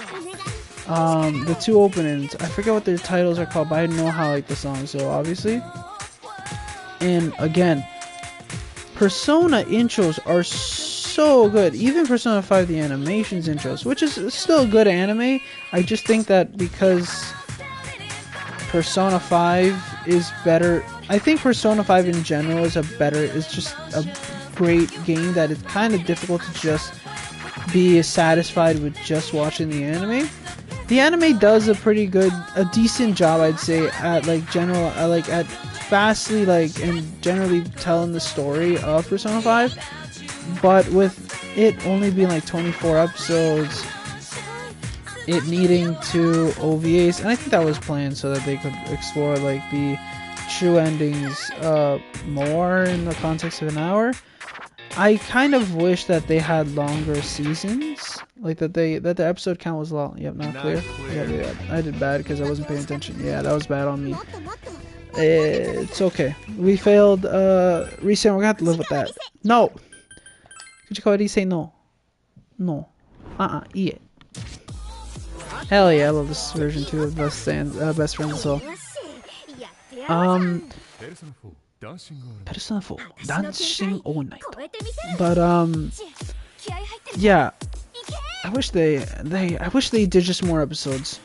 The two openings, I forget what their titles are called, but I know how I like the song, so obviously. And again, Persona intros are so good. Even Persona 5 the animations intros, which is still a good anime. I just think that because Persona 5 is better, I think Persona 5 in general is just a great game that it's kind of difficult to just be satisfied with just watching the anime. The anime does a decent job, I'd say, at like at fastly and generally telling the story of Persona 5, but with it only being like 24 episodes, it needing 2 OVAs, and I think that was planned so that they could explore like the true endings more in the context of an hour. I kind of wish that they had longer seasons, like that the episode count was long. Yep, not clear. Yeah, I did bad because I wasn't paying attention. Yeah, that was bad on me. It's okay. We failed. Reset. We're gonna have to live with that. No. Could you call it? Say no. No. Yeah. Hell yeah! I love this version too of Best Friends as well. Persona 4 Dancing All Night. But yeah, I wish they did just more episodes.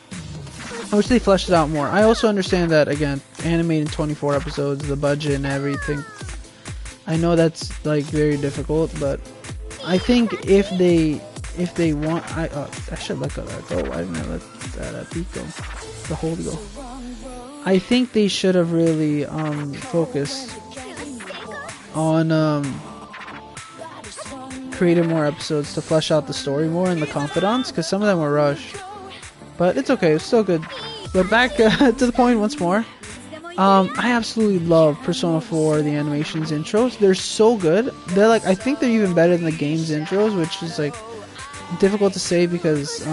I wish they fleshed it out more. I also understand that, again, animating 24 episodes, the budget and everything, I know that's like very difficult, but I think if they want, I should let that go. Why didn't I let that beat go? The hold go. I think they should have really focused on creating more episodes to flesh out the story more and the confidants, because some of them were rushed. But it's okay, it's still good. But back to the point once more. I absolutely love Persona 4, the animations intros. They're so good. They're like, I think they're even better than the game's intros, which is like difficult to say because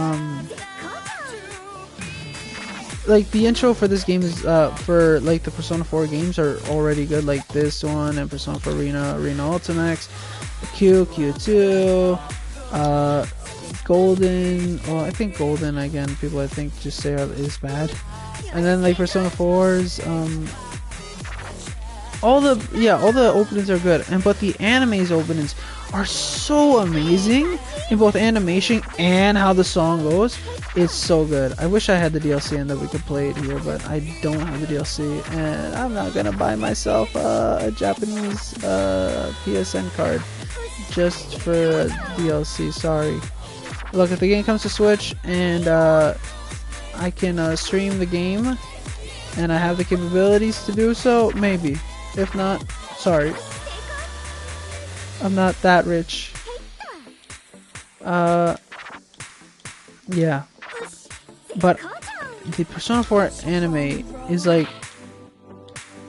like the intro for this game is for like the Persona 4 games are already good, like this one and Persona 4 Arena Ultimax, Q2, Golden. Well, I think Golden again, people I think just say is bad, and then like Persona 4's all the openings are good, but the anime's openings are so amazing in both animation and how the song goes. It's so good. I wish I had the DLC and that we could play it here, but I don't have the DLC, and I'm not gonna buy myself a Japanese PSN card just for a DLC. Sorry. Look, if the game comes to Switch and I can stream the game and I have the capabilities to do so, maybe. If not, sorry. I'm not that rich. Yeah. But the Persona 4 anime is like,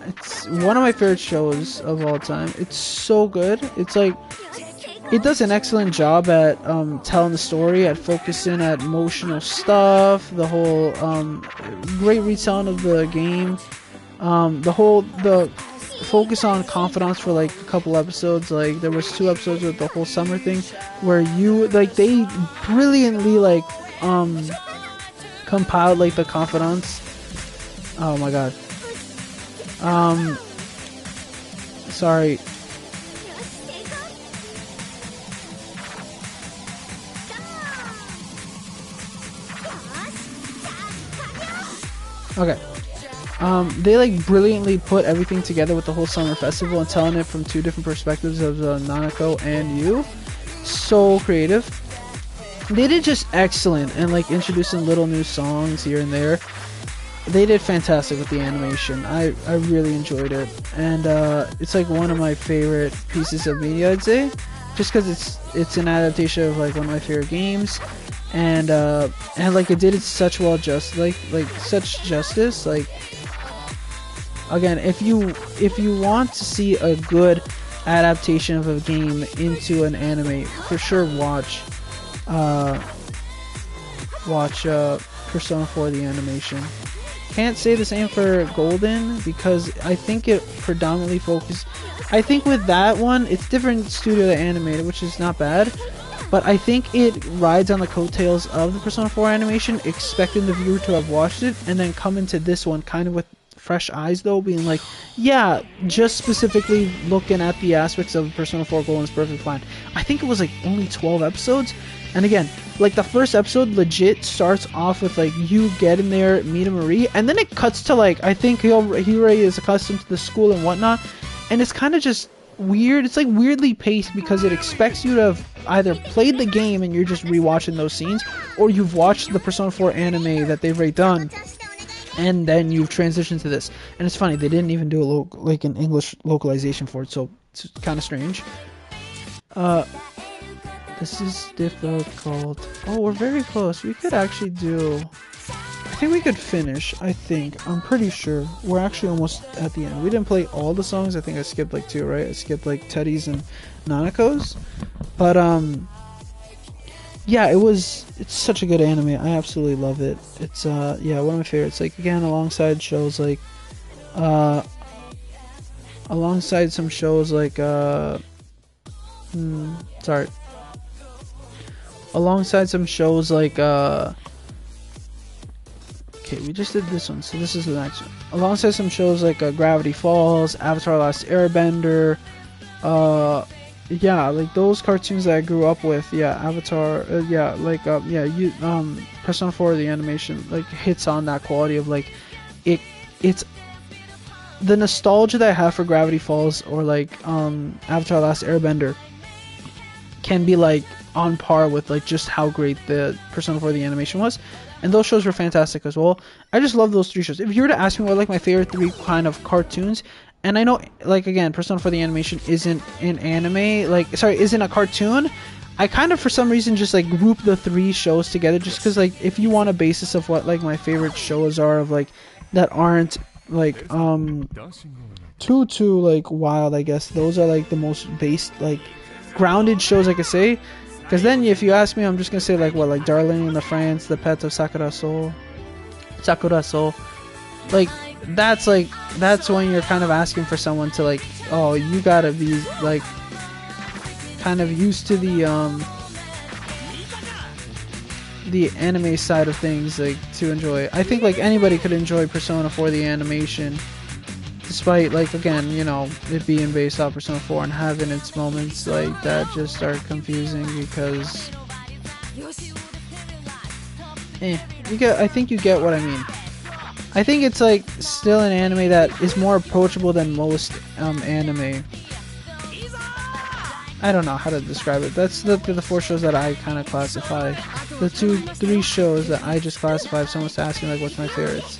it's one of my favorite shows of all time. It's so good. It's like, it does an excellent job at telling the story, at focusing at emotional stuff, the whole great retelling of the game, the focus on confidants for like a couple episodes. Like there was 2 episodes with the whole summer thing where you like they brilliantly like compiled like the confidants. Oh my god. Sorry. Okay. They like brilliantly put everything together with the whole summer festival and telling it from 2 different perspectives of Nanako and you. So creative. They did just excellent, and like introducing little new songs here and there. They did fantastic with the animation. I really enjoyed it, and it's like one of my favorite pieces of media, I'd say, just because it's an adaptation of like one of my favorite games. And like it did it such well, just like such justice. Like again, if you want to see a good adaptation of a game into an anime, for sure watch Persona 4 the animation. Can't say the same for Golden because I think it predominantly focused. I think with that one, it's different studio that animated, which is not bad. But I think it rides on the coattails of the Persona 4 animation, expecting the viewer to have watched it, and then come into this one kind of with fresh eyes, though, being like, yeah, just specifically looking at the aspects of Persona 4 Golden is perfectly fine. I think it was like only 12 episodes, and again, like the first episode legit starts off with like you getting there, meeting Marie, and then it cuts to like, I think Hirei is accustomed to the school and whatnot, and it's kind of just weird. It's like weirdly paced because it expects you to have either played the game and you're just rewatching those scenes, or you've watched the Persona 4 anime that they've already done, and then you've transitioned to this. And it's funny, they didn't even do like an English localization for it, so it's kind of strange. This is difficult. Oh, we're very close. We could actually do... I think we could finish, I think. I'm pretty sure. We're actually almost at the end. We didn't play all the songs. I think I skipped like 2, right? I skipped like Teddy's and Nanako's. But, yeah, it's such a good anime. I absolutely love it. It's, yeah, one of my favorites. Like, again, alongside shows like, alongside some shows like, sorry. Alongside some shows like, okay, we just did this one, so this is the next one. Alongside some shows like Gravity Falls, Avatar: Last Airbender, yeah, like those cartoons that I grew up with. Yeah, Avatar, yeah, like yeah, Persona 4 the animation like hits on that quality of like it's the nostalgia that I have for Gravity Falls or like Avatar: Last Airbender can be like on par with like just how great the Persona 4 the animation was, and those shows were fantastic as well. I just love those 3 shows. If you were to ask me what like my favorite 3 kind of cartoons, and I know like again Persona 4 the animation isn't an anime, like sorry, isn't a cartoon, I kind of for some reason just like group the 3 shows together just because like if you want a basis of what like my favorite shows are of like that aren't like too like wild, I guess those are like the most based like grounded shows I could say. Because then if you ask me, I'm just gonna say like what, like Darling in the France, The Pet of Sakura Soul. Like that's when you're kind of asking for someone to like, oh, you gotta be like kind of used to the anime side of things like to enjoy it. I think like anybody could enjoy Persona 4 the animation, despite like again, you know, it being based off Persona 4 and having its moments like that just are confusing because I think you get what I mean. I think it's like still an anime that is more approachable than most anime. I don't know how to describe it. That's the 4 shows that I kind of classify. The 3 shows that I just classify if someone's asking like what's my favorites.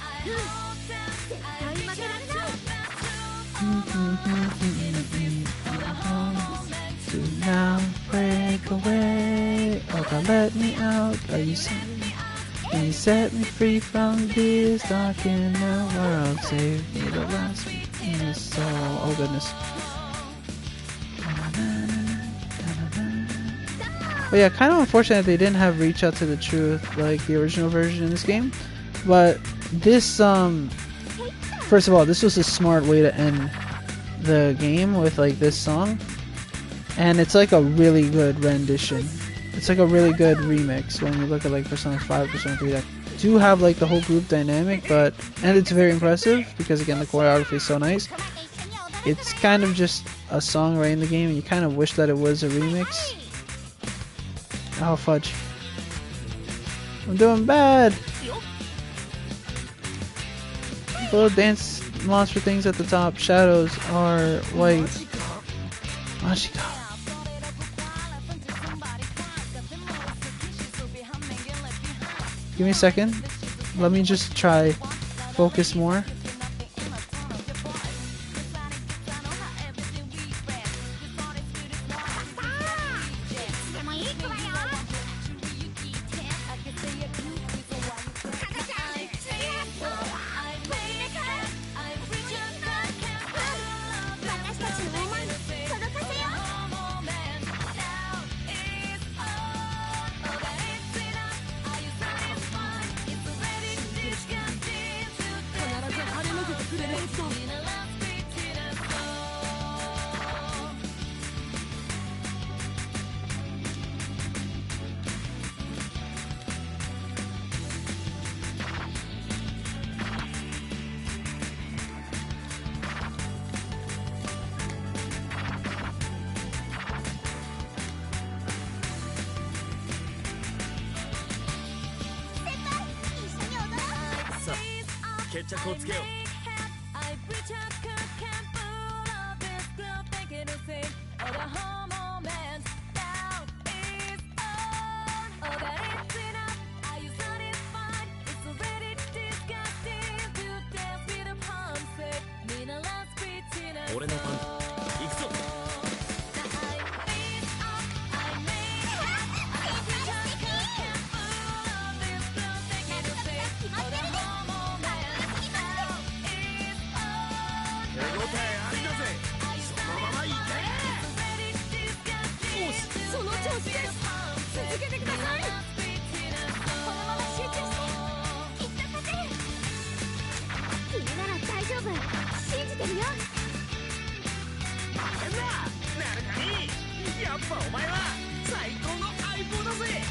Do now break away. Oh God, let me out. Are you saying? Can you set me free from this dark in the world? Save me the last in this soul. Oh goodness. But yeah, kind of unfortunate they didn't have Reach Out to the Truth like the original version in this game. But this, first of all, this was a smart way to end the game with like this song. And it's like a really good rendition. It's like a really good remix when you look at like Persona 5, Persona 3 that do have like the whole group dynamic, but and it's very impressive because again the choreography is so nice. It's kind of just a song right in the game and you kind of wish that it was a remix. Oh fudge. I'm doing bad! Little dance monster things at the top. Shadows are white. Machika. Give me a second. Let me just try focus more.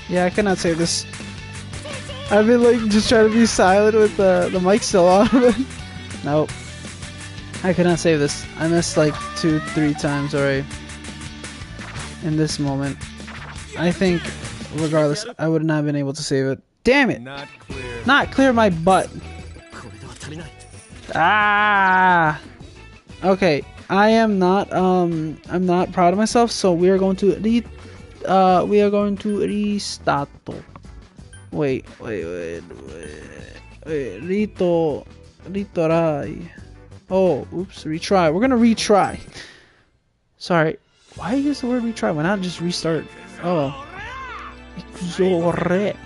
Yeah, I cannot save this. I've been like just trying to be silent with the mic still on, but nope. I cannot save this. I missed like 2-3 times already in this moment. I think, regardless, I would not have been able to save it. Damn it! Not clear my butt. Ah. Okay, I'm not proud of myself. So we are going to restart. Wait. Ritorai. Oh, oops, retry. We're gonna retry. Sorry. Why use the word retry? Why not just restart? Oh. Ikuzore.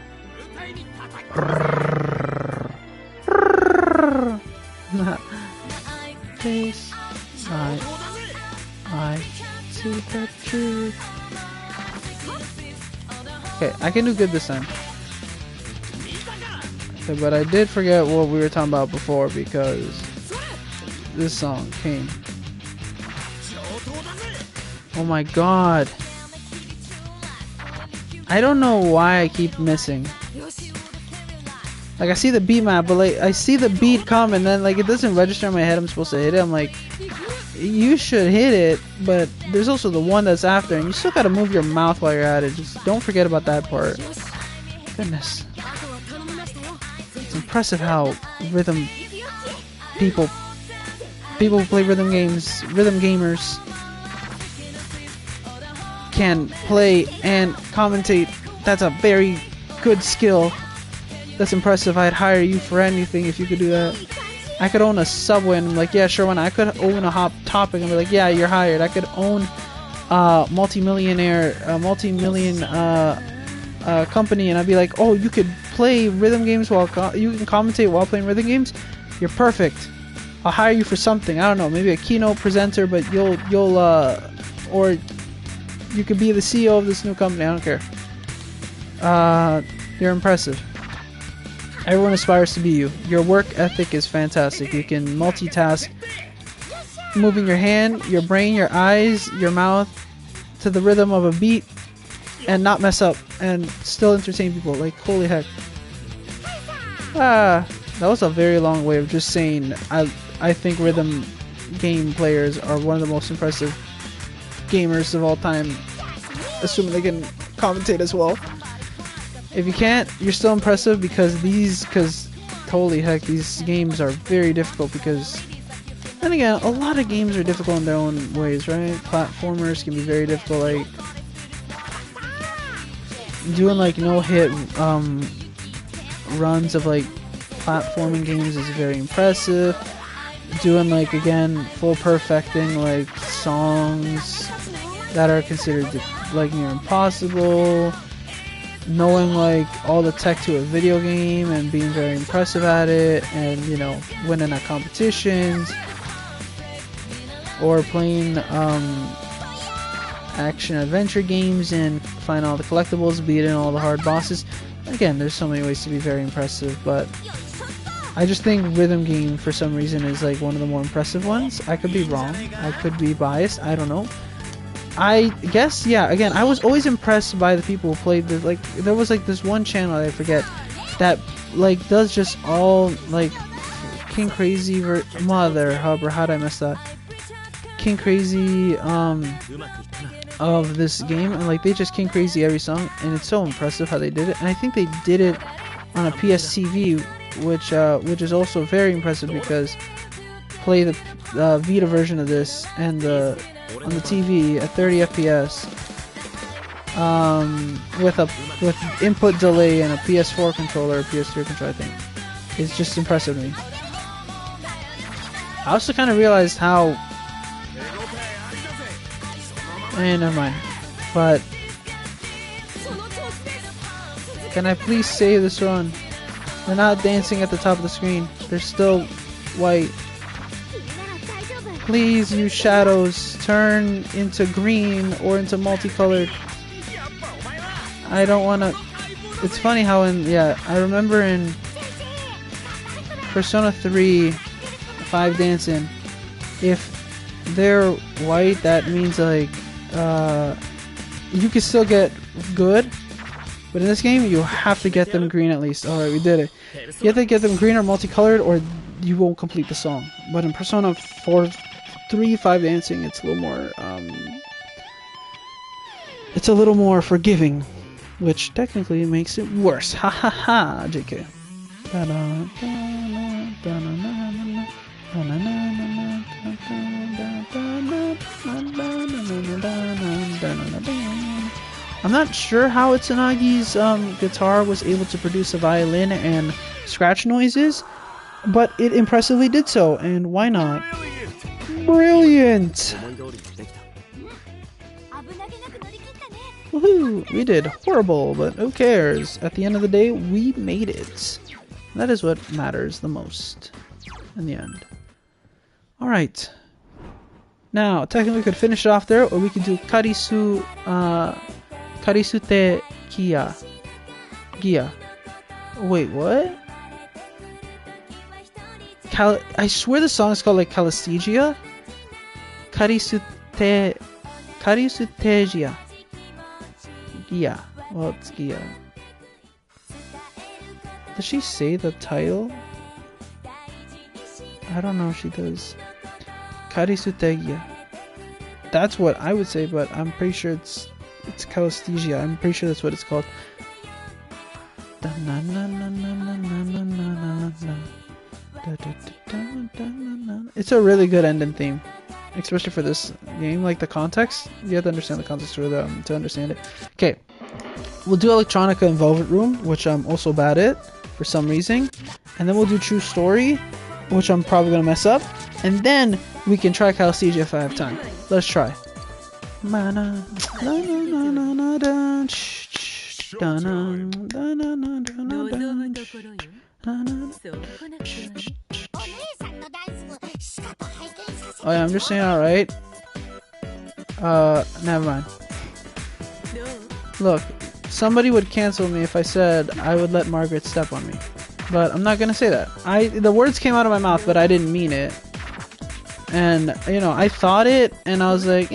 Face. I see the truth. Okay, I can do good this time. Okay, but I did forget what we were talking about before because this song came. Oh my god. I don't know why I keep missing. Like I see the beat map, but like I see the beat come and then like it doesn't register in my head I'm supposed to hit it. I'm like, you should hit it, but there's also the one that's after and you still gotta move your mouth while you're at it. Just don't forget about that part. Goodness. It's impressive how people who play rhythm gamers can play and commentate. That's a very good skill. That's impressive. I'd hire you for anything if you could do that. I could own a Subway and I'm like, yeah, sure, why not? I could own a Hot Topic and be like, yeah, you're hired. I could own a multi-million company and I'd be like, oh, you could play rhythm games while you can commentate while playing rhythm games. You're perfect. I'll hire you for something. I don't know, maybe a keynote presenter, but you'll or you could be the CEO of this new company. I don't care. You're impressive. Everyone aspires to be you. Your work ethic is fantastic. You can multitask, moving your hand, your brain, your eyes, your mouth to the rhythm of a beat and not mess up and still entertain people. Like, holy heck. That was a very long way of just saying I think rhythm game players are one of the most impressive gamers of all time, assuming they can commentate as well. If you can't, you're still impressive because holy heck, these games are very difficult because, and again, a lot of games are difficult in their own ways, right? Platformers can be very difficult, like doing like no-hit runs of like platforming games is very impressive. Doing like, again, full perfecting like songs that are considered like near impossible. Knowing like all the tech to a video game and being very impressive at it, and you know, winning at competitions, or playing action adventure games and find all the collectibles, beating all the hard bosses. Again, there's so many ways to be very impressive, but I just think rhythm game for some reason is like one of the more impressive ones. I could be wrong, I could be biased, I don't know. I guess, yeah, again, I was always impressed by the people who played the, like, there was like this one channel, I forget, that like does just all like King Crazy Mother Hub, or how'd I mess that? King Crazy of this game, and like they just King Crazy every song, and it's so impressive how they did it. And I think they did it on a PSTV, which is also very impressive because play the Vita version of this and on the TV at 30 FPS with input delay and a PS4 controller or PS3 controller, I think. It's just impressive to me. I also kind of realized how... never mind. But... can I please save this run? They're not dancing at the top of the screen. They're still white. Please, you shadows, turn into green or into multicolored. I don't want to... It's funny how I remember in Persona 3, 5 dancing, if they're white, that means like, you can still get good, but in this game, you have to get them green at least. Alright, we did it. You have to get them green or multicolored or you won't complete the song. But in Persona 3, 5 dancing, it's a little more forgiving, which technically makes it worse. Ha ha ha, JK. I'm not sure how Itsunagi's guitar was able to produce a violin and scratch noises, but it impressively did so, and why not? Brilliant! Woohoo! We did horrible, but who cares? At the end of the day, we made it. That is what matters the most in the end. Alright. Now, technically we could finish it off there, or we could do Karisute Gia. Wait, what? I swear the song is called like Calistegia? Karisute Gia. Gia. Well, it's Gia. Does she say the title? I don't know if she does. Karisute Gia. That's what I would say, but I'm pretty sure it's Calistegia. I'm pretty sure that's what it's called. It's a really good ending theme, especially for this game. Like the context, you have to understand the context to understand it. Okay, we'll do Electronica and Velvet Room, which I'm also bad at for some reason, and then we'll do True Story, which I'm probably gonna mess up, and then we can try Calistegia if I have time. Let's try. Oh yeah, I'm just saying, alright. Never mind. Look, somebody would cancel me if I said I would let Margaret step on me. But I'm not gonna say that. The words came out of my mouth, but I didn't mean it. And, you know, I thought it, and I was like,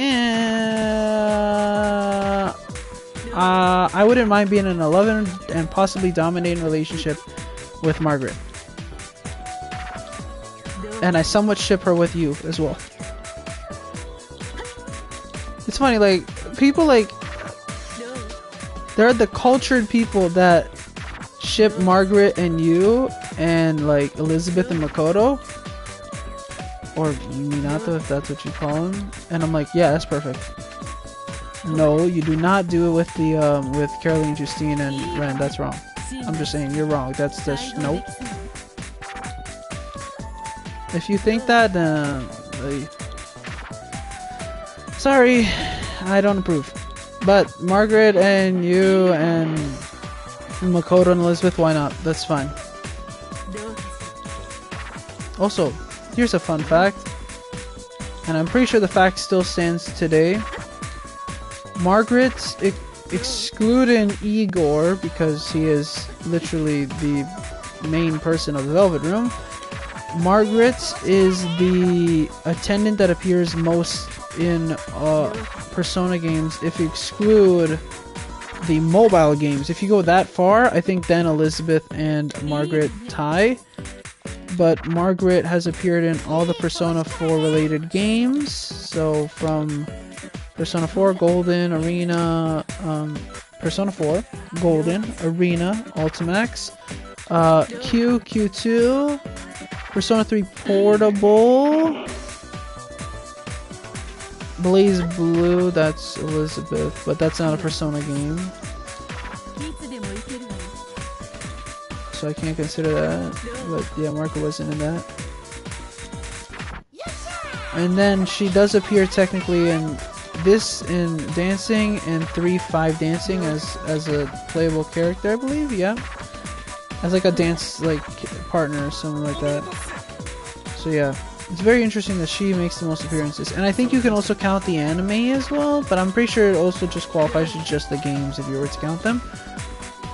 I wouldn't mind being in an 11 and possibly dominating relationship with Margaret. And I somewhat ship her with you as well. It's funny, like, people like, there are the cultured people that ship Margaret and you and like Elizabeth and Makoto, or Minato if that's what you call him, and I'm like, yeah, that's perfect. No, you do not do it with the with Caroline, Justine, and Ren. That's wrong. I'm just saying you're wrong. That's just nope. If you think that, then sorry, I don't approve. But Margaret and you and Makoto and Elizabeth, why not? That's fine. Also, here's a fun fact, and I'm pretty sure the fact still stands today. Margaret, excluding Igor, because he is literally the main person of the Velvet Room, Margaret is the attendant that appears most in Persona games if you exclude the mobile games. If you go that far, I think then Elizabeth and Margaret tie. But Margaret has appeared in all the Persona 4 related games. So from Persona 4 Golden, Arena, Persona 4 Golden, Arena, Ultimax, Q2, Persona 3 Portable, Blaze Blue, that's Elizabeth, but that's not a Persona game, so I can't consider that. But yeah, Marco wasn't in that. And then she does appear technically in this, in Dancing, and 3-5 Dancing as a playable character, I believe. Yeah, as like a dance like partner or something like that. So yeah, it's very interesting that she makes the most appearances. And I think you can also count the anime as well, but I'm pretty sure it also just qualifies to just the games if you were to count them.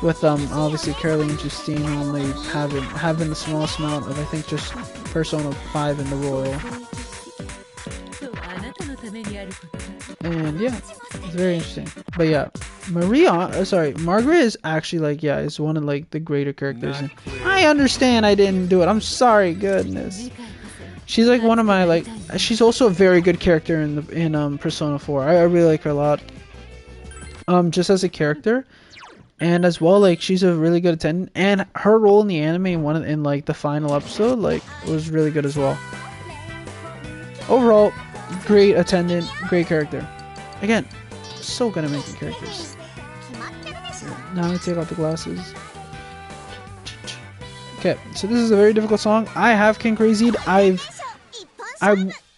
With obviously Caroline and Justine only having the smallest amount of, I think, just Persona 5 in the Royal. And yeah, it's very interesting. But yeah, Margaret is actually like, yeah, is one of like the greater characters. And I understand I didn't do it. I'm sorry, goodness. She's like one of my like. She's also a very good character in Persona 4. I really like her a lot. Just as a character, and as well, like, she's a really good attendant. And her role in the anime in like the final episode, like, was really good as well. Overall, great attendant, great character. Again, so good at making characters. Now I take out the glasses. Okay, so this is a very difficult song. I have King Crazy'd. I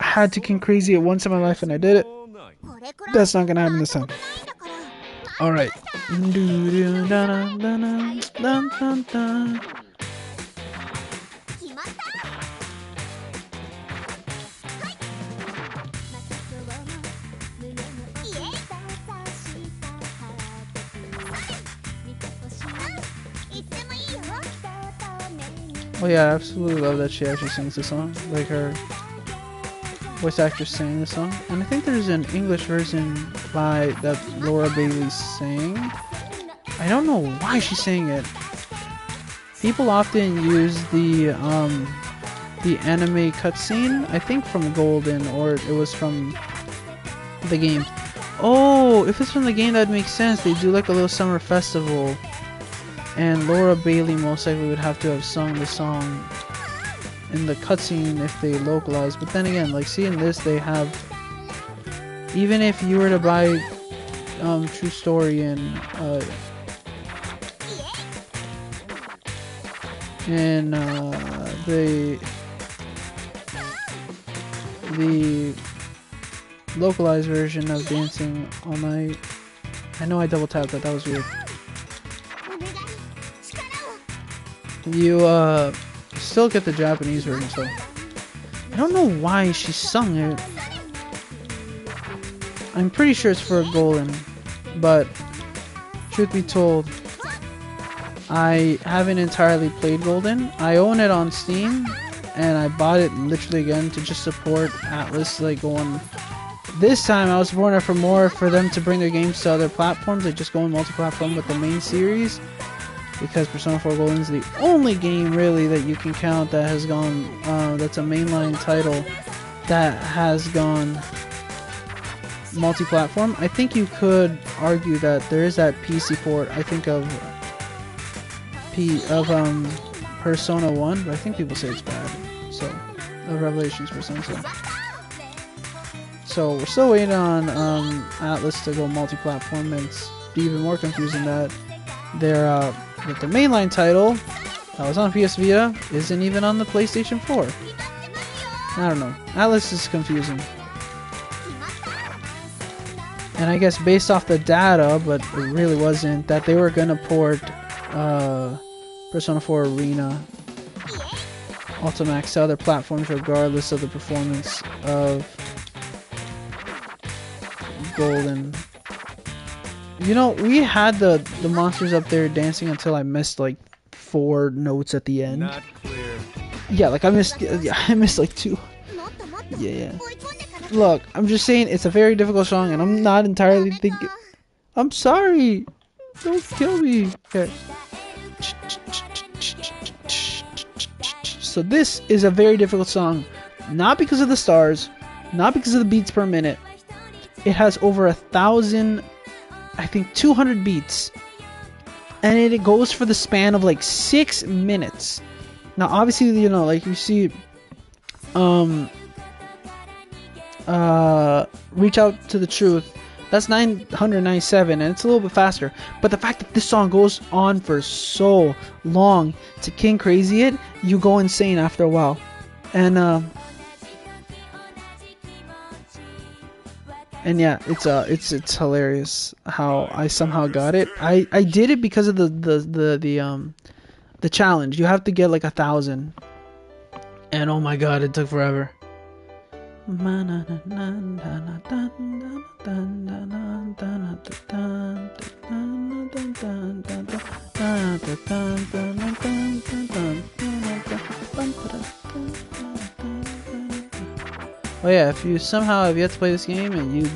had to King Crazy it once in my life and I did it. That's not gonna happen this time. Alright. Oh yeah, I absolutely love that she actually sings the song. Like, her voice actress sang the song. And I think there's an English version that Laura Bailey sang. I don't know why she sang it. People often use the anime cutscene, I think from Golden, or it was from the game. Oh, if it's from the game, that makes sense. They do like a little summer festival. And Laura Bailey most likely would have to have sung the song in the cutscene if they localized. But then again, like, see, in this they have, even if you were to buy True Story and the localized version of Dancing All Night. I know I double tapped that was weird. You still get the Japanese version, so I don't know why she sung it. I'm pretty sure it's for Golden, but truth be told, I haven't entirely played Golden. I own it on Steam, and I bought it literally again to just support Atlus, like going. This time I was supporting it for more for them to bring their games to other platforms, like just going multi-platform with the main series. Because Persona 4 Golden is the only game really that you can count that has gone, that's a mainline title that has gone multi-platform. I think you could argue that there is that PC port, I think of Persona 1, but I think people say it's bad. So, Revelations for Sunset. So we're still waiting on Atlus to go multi-platform, and it's even more confusing that their mainline title that was on PS Vita isn't even on the PlayStation 4. I don't know. Atlus is confusing. And I guess based off the data, but it really wasn't, that they were gonna port Persona 4 Arena Ultimax to other platforms regardless of the performance of Golden. You know, we had the monsters up there dancing until I missed like 4 notes at the end. Not clear. Yeah, like I missed like 2. Yeah. Look, I'm just saying it's a very difficult song, and I'm not entirely thinking. I'm sorry. Don't kill me. Okay. So this is a very difficult song, not because of the stars, not because of the beats per minute. It has over 1,000, I think 200 beats, and it goes for the span of like 6 minutes. Now, obviously, you know, like you see, Reach Out to the Truth, that's 997, and it's a little bit faster. But the fact that this song goes on for so long, to King Crazy It, you go insane after a while. And yeah, it's hilarious how I somehow got it. I did it because of the challenge. You have to get like 1,000, and oh my god, it took forever. Oh yeah, if you somehow have yet to play this game and you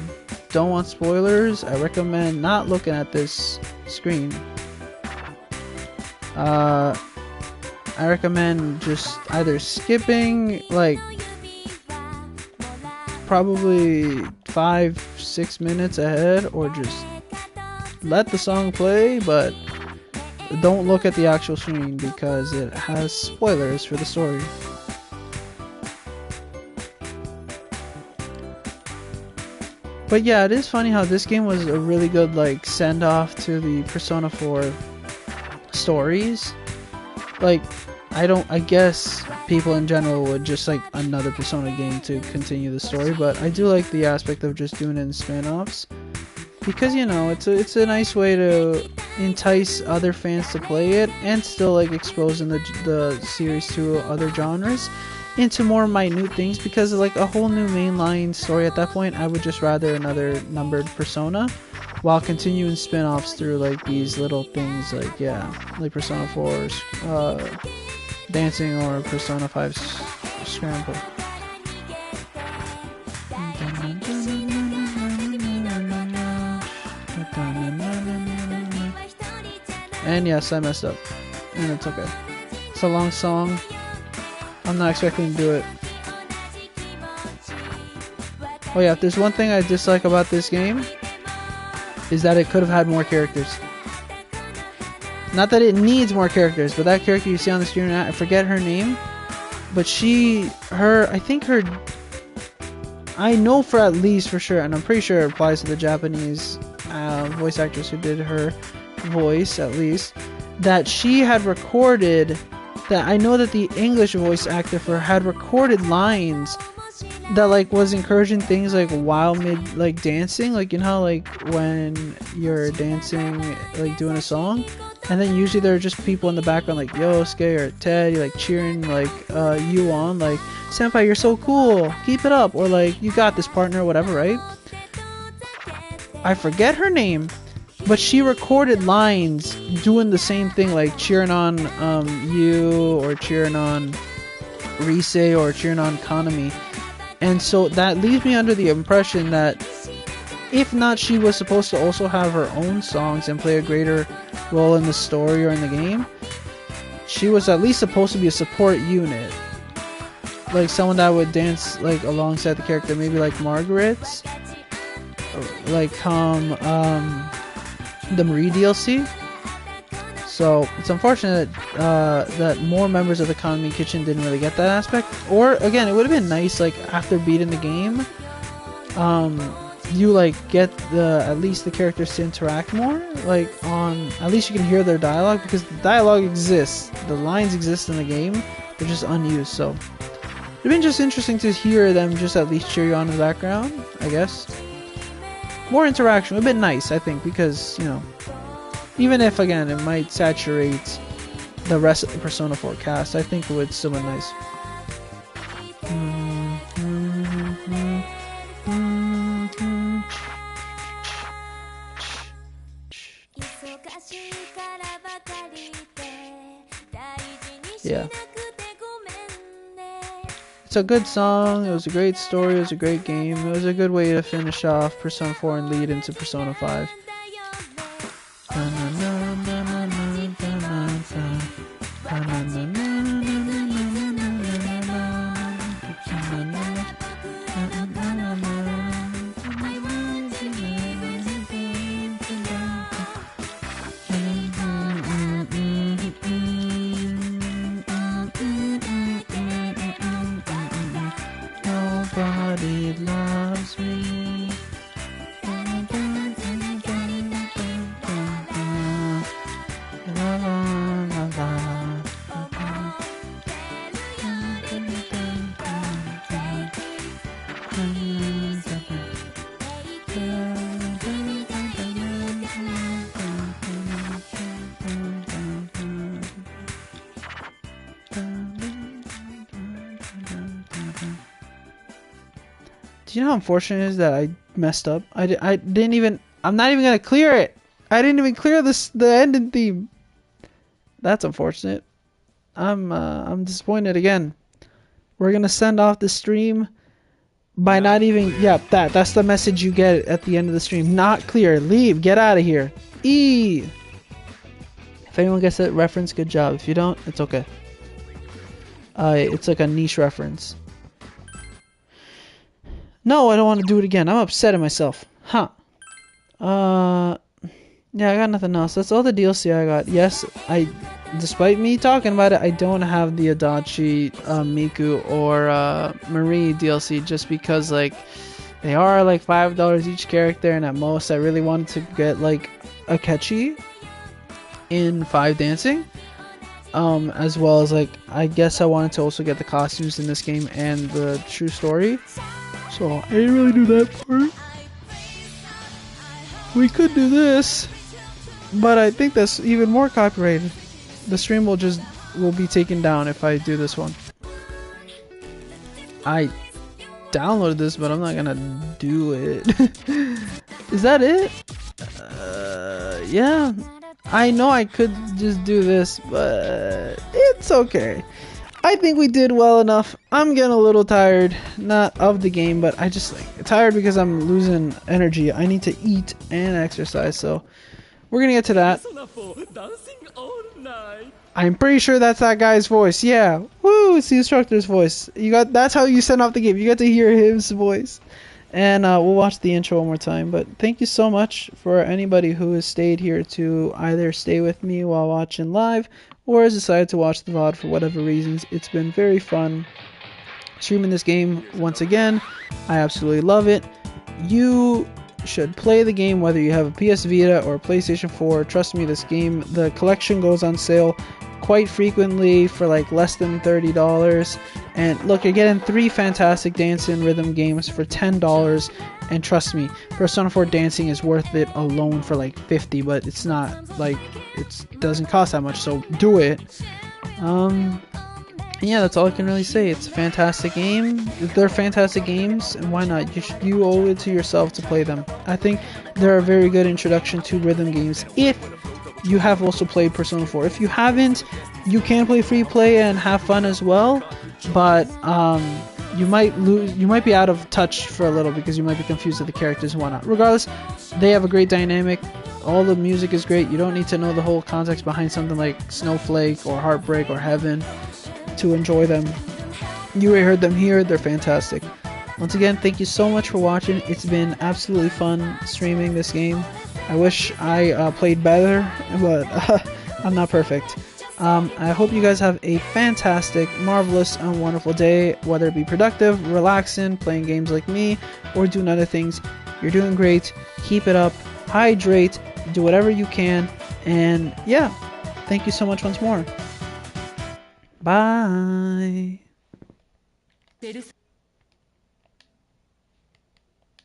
don't want spoilers, I recommend not looking at this screen. I recommend just either skipping like probably 5-6 minutes ahead, or just let the song play, but don't look at the actual screen because it has spoilers for the story. But yeah, it is funny how this game was a really good like send off to the Persona 4 stories. Like, I guess people in general would just like another Persona game to continue the story, but I do like the aspect of just doing it in spin-offs, because, you know, it's a nice way to entice other fans to play it and still like exposing the series to other genres into more minute things, because like a whole new mainline story at that point, I would just rather another numbered Persona, while continuing spin-offs through like these little things, like, yeah, like Persona 4 dancing or Persona 5 scramble. And yes, I messed up, and it's okay. It's a long song. I'm not expecting to do it. Oh yeah, if there's one thing I dislike about this game, is that it could have had more characters. Not that it needs more characters, but that character you see on the screen, I forget her name, but I know for at least for sure, and I'm pretty sure it applies to the Japanese voice actress who did her voice, at least, that she had recorded, that I know that the English voice actor for her had recorded lines that like was encouraging things like while mid like dancing, like, you know, like when you're dancing like doing a song, and then usually there are just people in the background like Yosuke or Ted, like cheering like you on, like, senpai, you're so cool, keep it up, or like, you got this, partner, or whatever, right? I forget her name, but she recorded lines doing the same thing, like cheering on you, or cheering on Rise, or cheering on Kanami. And so that leaves me under the impression that if not, she was supposed to also have her own songs and play a greater role in the story or in the game. She was at least supposed to be a support unit, like someone that would dance like alongside the character, maybe like Margaret's, like the Marie DLC. So it's unfortunate that more members of the Kanami Kitchen didn't really get that aspect. Or again, it would have been nice, like after beating the game, you like get at least the characters to interact more, like on, at least you can hear their dialogue, because the dialogue exists, the lines exist in the game, they're just unused. So it'd been just interesting to hear them just at least cheer you on in the background, I guess. More interaction would have been nice, I think, because, you know, even if again it might saturate the rest of the Persona 4 cast, I think it would still be nice. Yeah. It's a good song, it was a great story, it was a great game, it was a good way to finish off Persona 4 and lead into Persona 5. Nobody loves me. Do you know how unfortunate it is that I messed up? I didn't even... I'm not even gonna clear it! I didn't even clear the ending theme! That's unfortunate. I'm disappointed again. We're gonna send off the stream by not even... Yeah, that's the message you get at the end of the stream. Not clear. Leave. Get out of here. If anyone gets that reference, good job. If you don't, it's okay. It's like a niche reference. No, I don't want to do it again. I'm upset at myself. Huh. Yeah, I got nothing else. That's all the DLC I got. Yes, despite me talking about it, I don't have the Adachi, Miku, or Marie DLC, just because, like, they are like $5 each character, and at most I really wanted to get like Akechi in 5 Dancing. As well as, like, I guess I wanted to also get the costumes in this game and the true story. So I didn't really do that part. We could do this, but I think that's even more copyrighted. The stream will be taken down if I do this one. I downloaded this, but I'm not gonna do it. Is that it? Yeah. I know I could just do this, but it's okay. I think we did well enough. I'm getting a little tired, not of the game, but I just tired because I'm losing energy. I need to eat and exercise, so we're gonna get to that. I'm pretty sure that's that guy's voice. Yeah, woo! It's the instructor's voice. That's how you send off the game. You get to hear his voice. And we'll watch the intro one more time. But thank you so much for anybody who has stayed here to either stay with me while watching live or has decided to watch the VOD for whatever reasons. It's been very fun streaming this game once again. I absolutely love it. You should play the game whether you have a PS Vita or a PlayStation 4. Trust me, this game, the collection goes on sale quite frequently for like less than $30. And look, you're getting 3 fantastic dancing rhythm games for $10. And trust me, Persona 4 Dancing is worth it alone for like $50, but it's not like, it doesn't cost that much, so do it. And yeah, that's all I can really say. It's a fantastic game. They're fantastic games, and why not? You owe it to yourself to play them. I think they're a very good introduction to rhythm games if you have also played Persona 4. If you haven't, you can play free play and have fun as well, but you might be out of touch for a little because you might be confused with the characters and whatnot. Regardless, they have a great dynamic. All the music is great. You don't need to know the whole context behind something like Snowflake or Heartbreak or Heaven to enjoy them. You already heard them here. They're fantastic. Once again, thank you so much for watching. It's been absolutely fun streaming this game. I wish I played better, but I'm not perfect. I hope you guys have a fantastic, marvelous, and wonderful day, whether it be productive, relaxing, playing games like me, or doing other things. You're doing great. Keep it up. Hydrate. Do whatever you can. And yeah, thank you so much once more. Bye.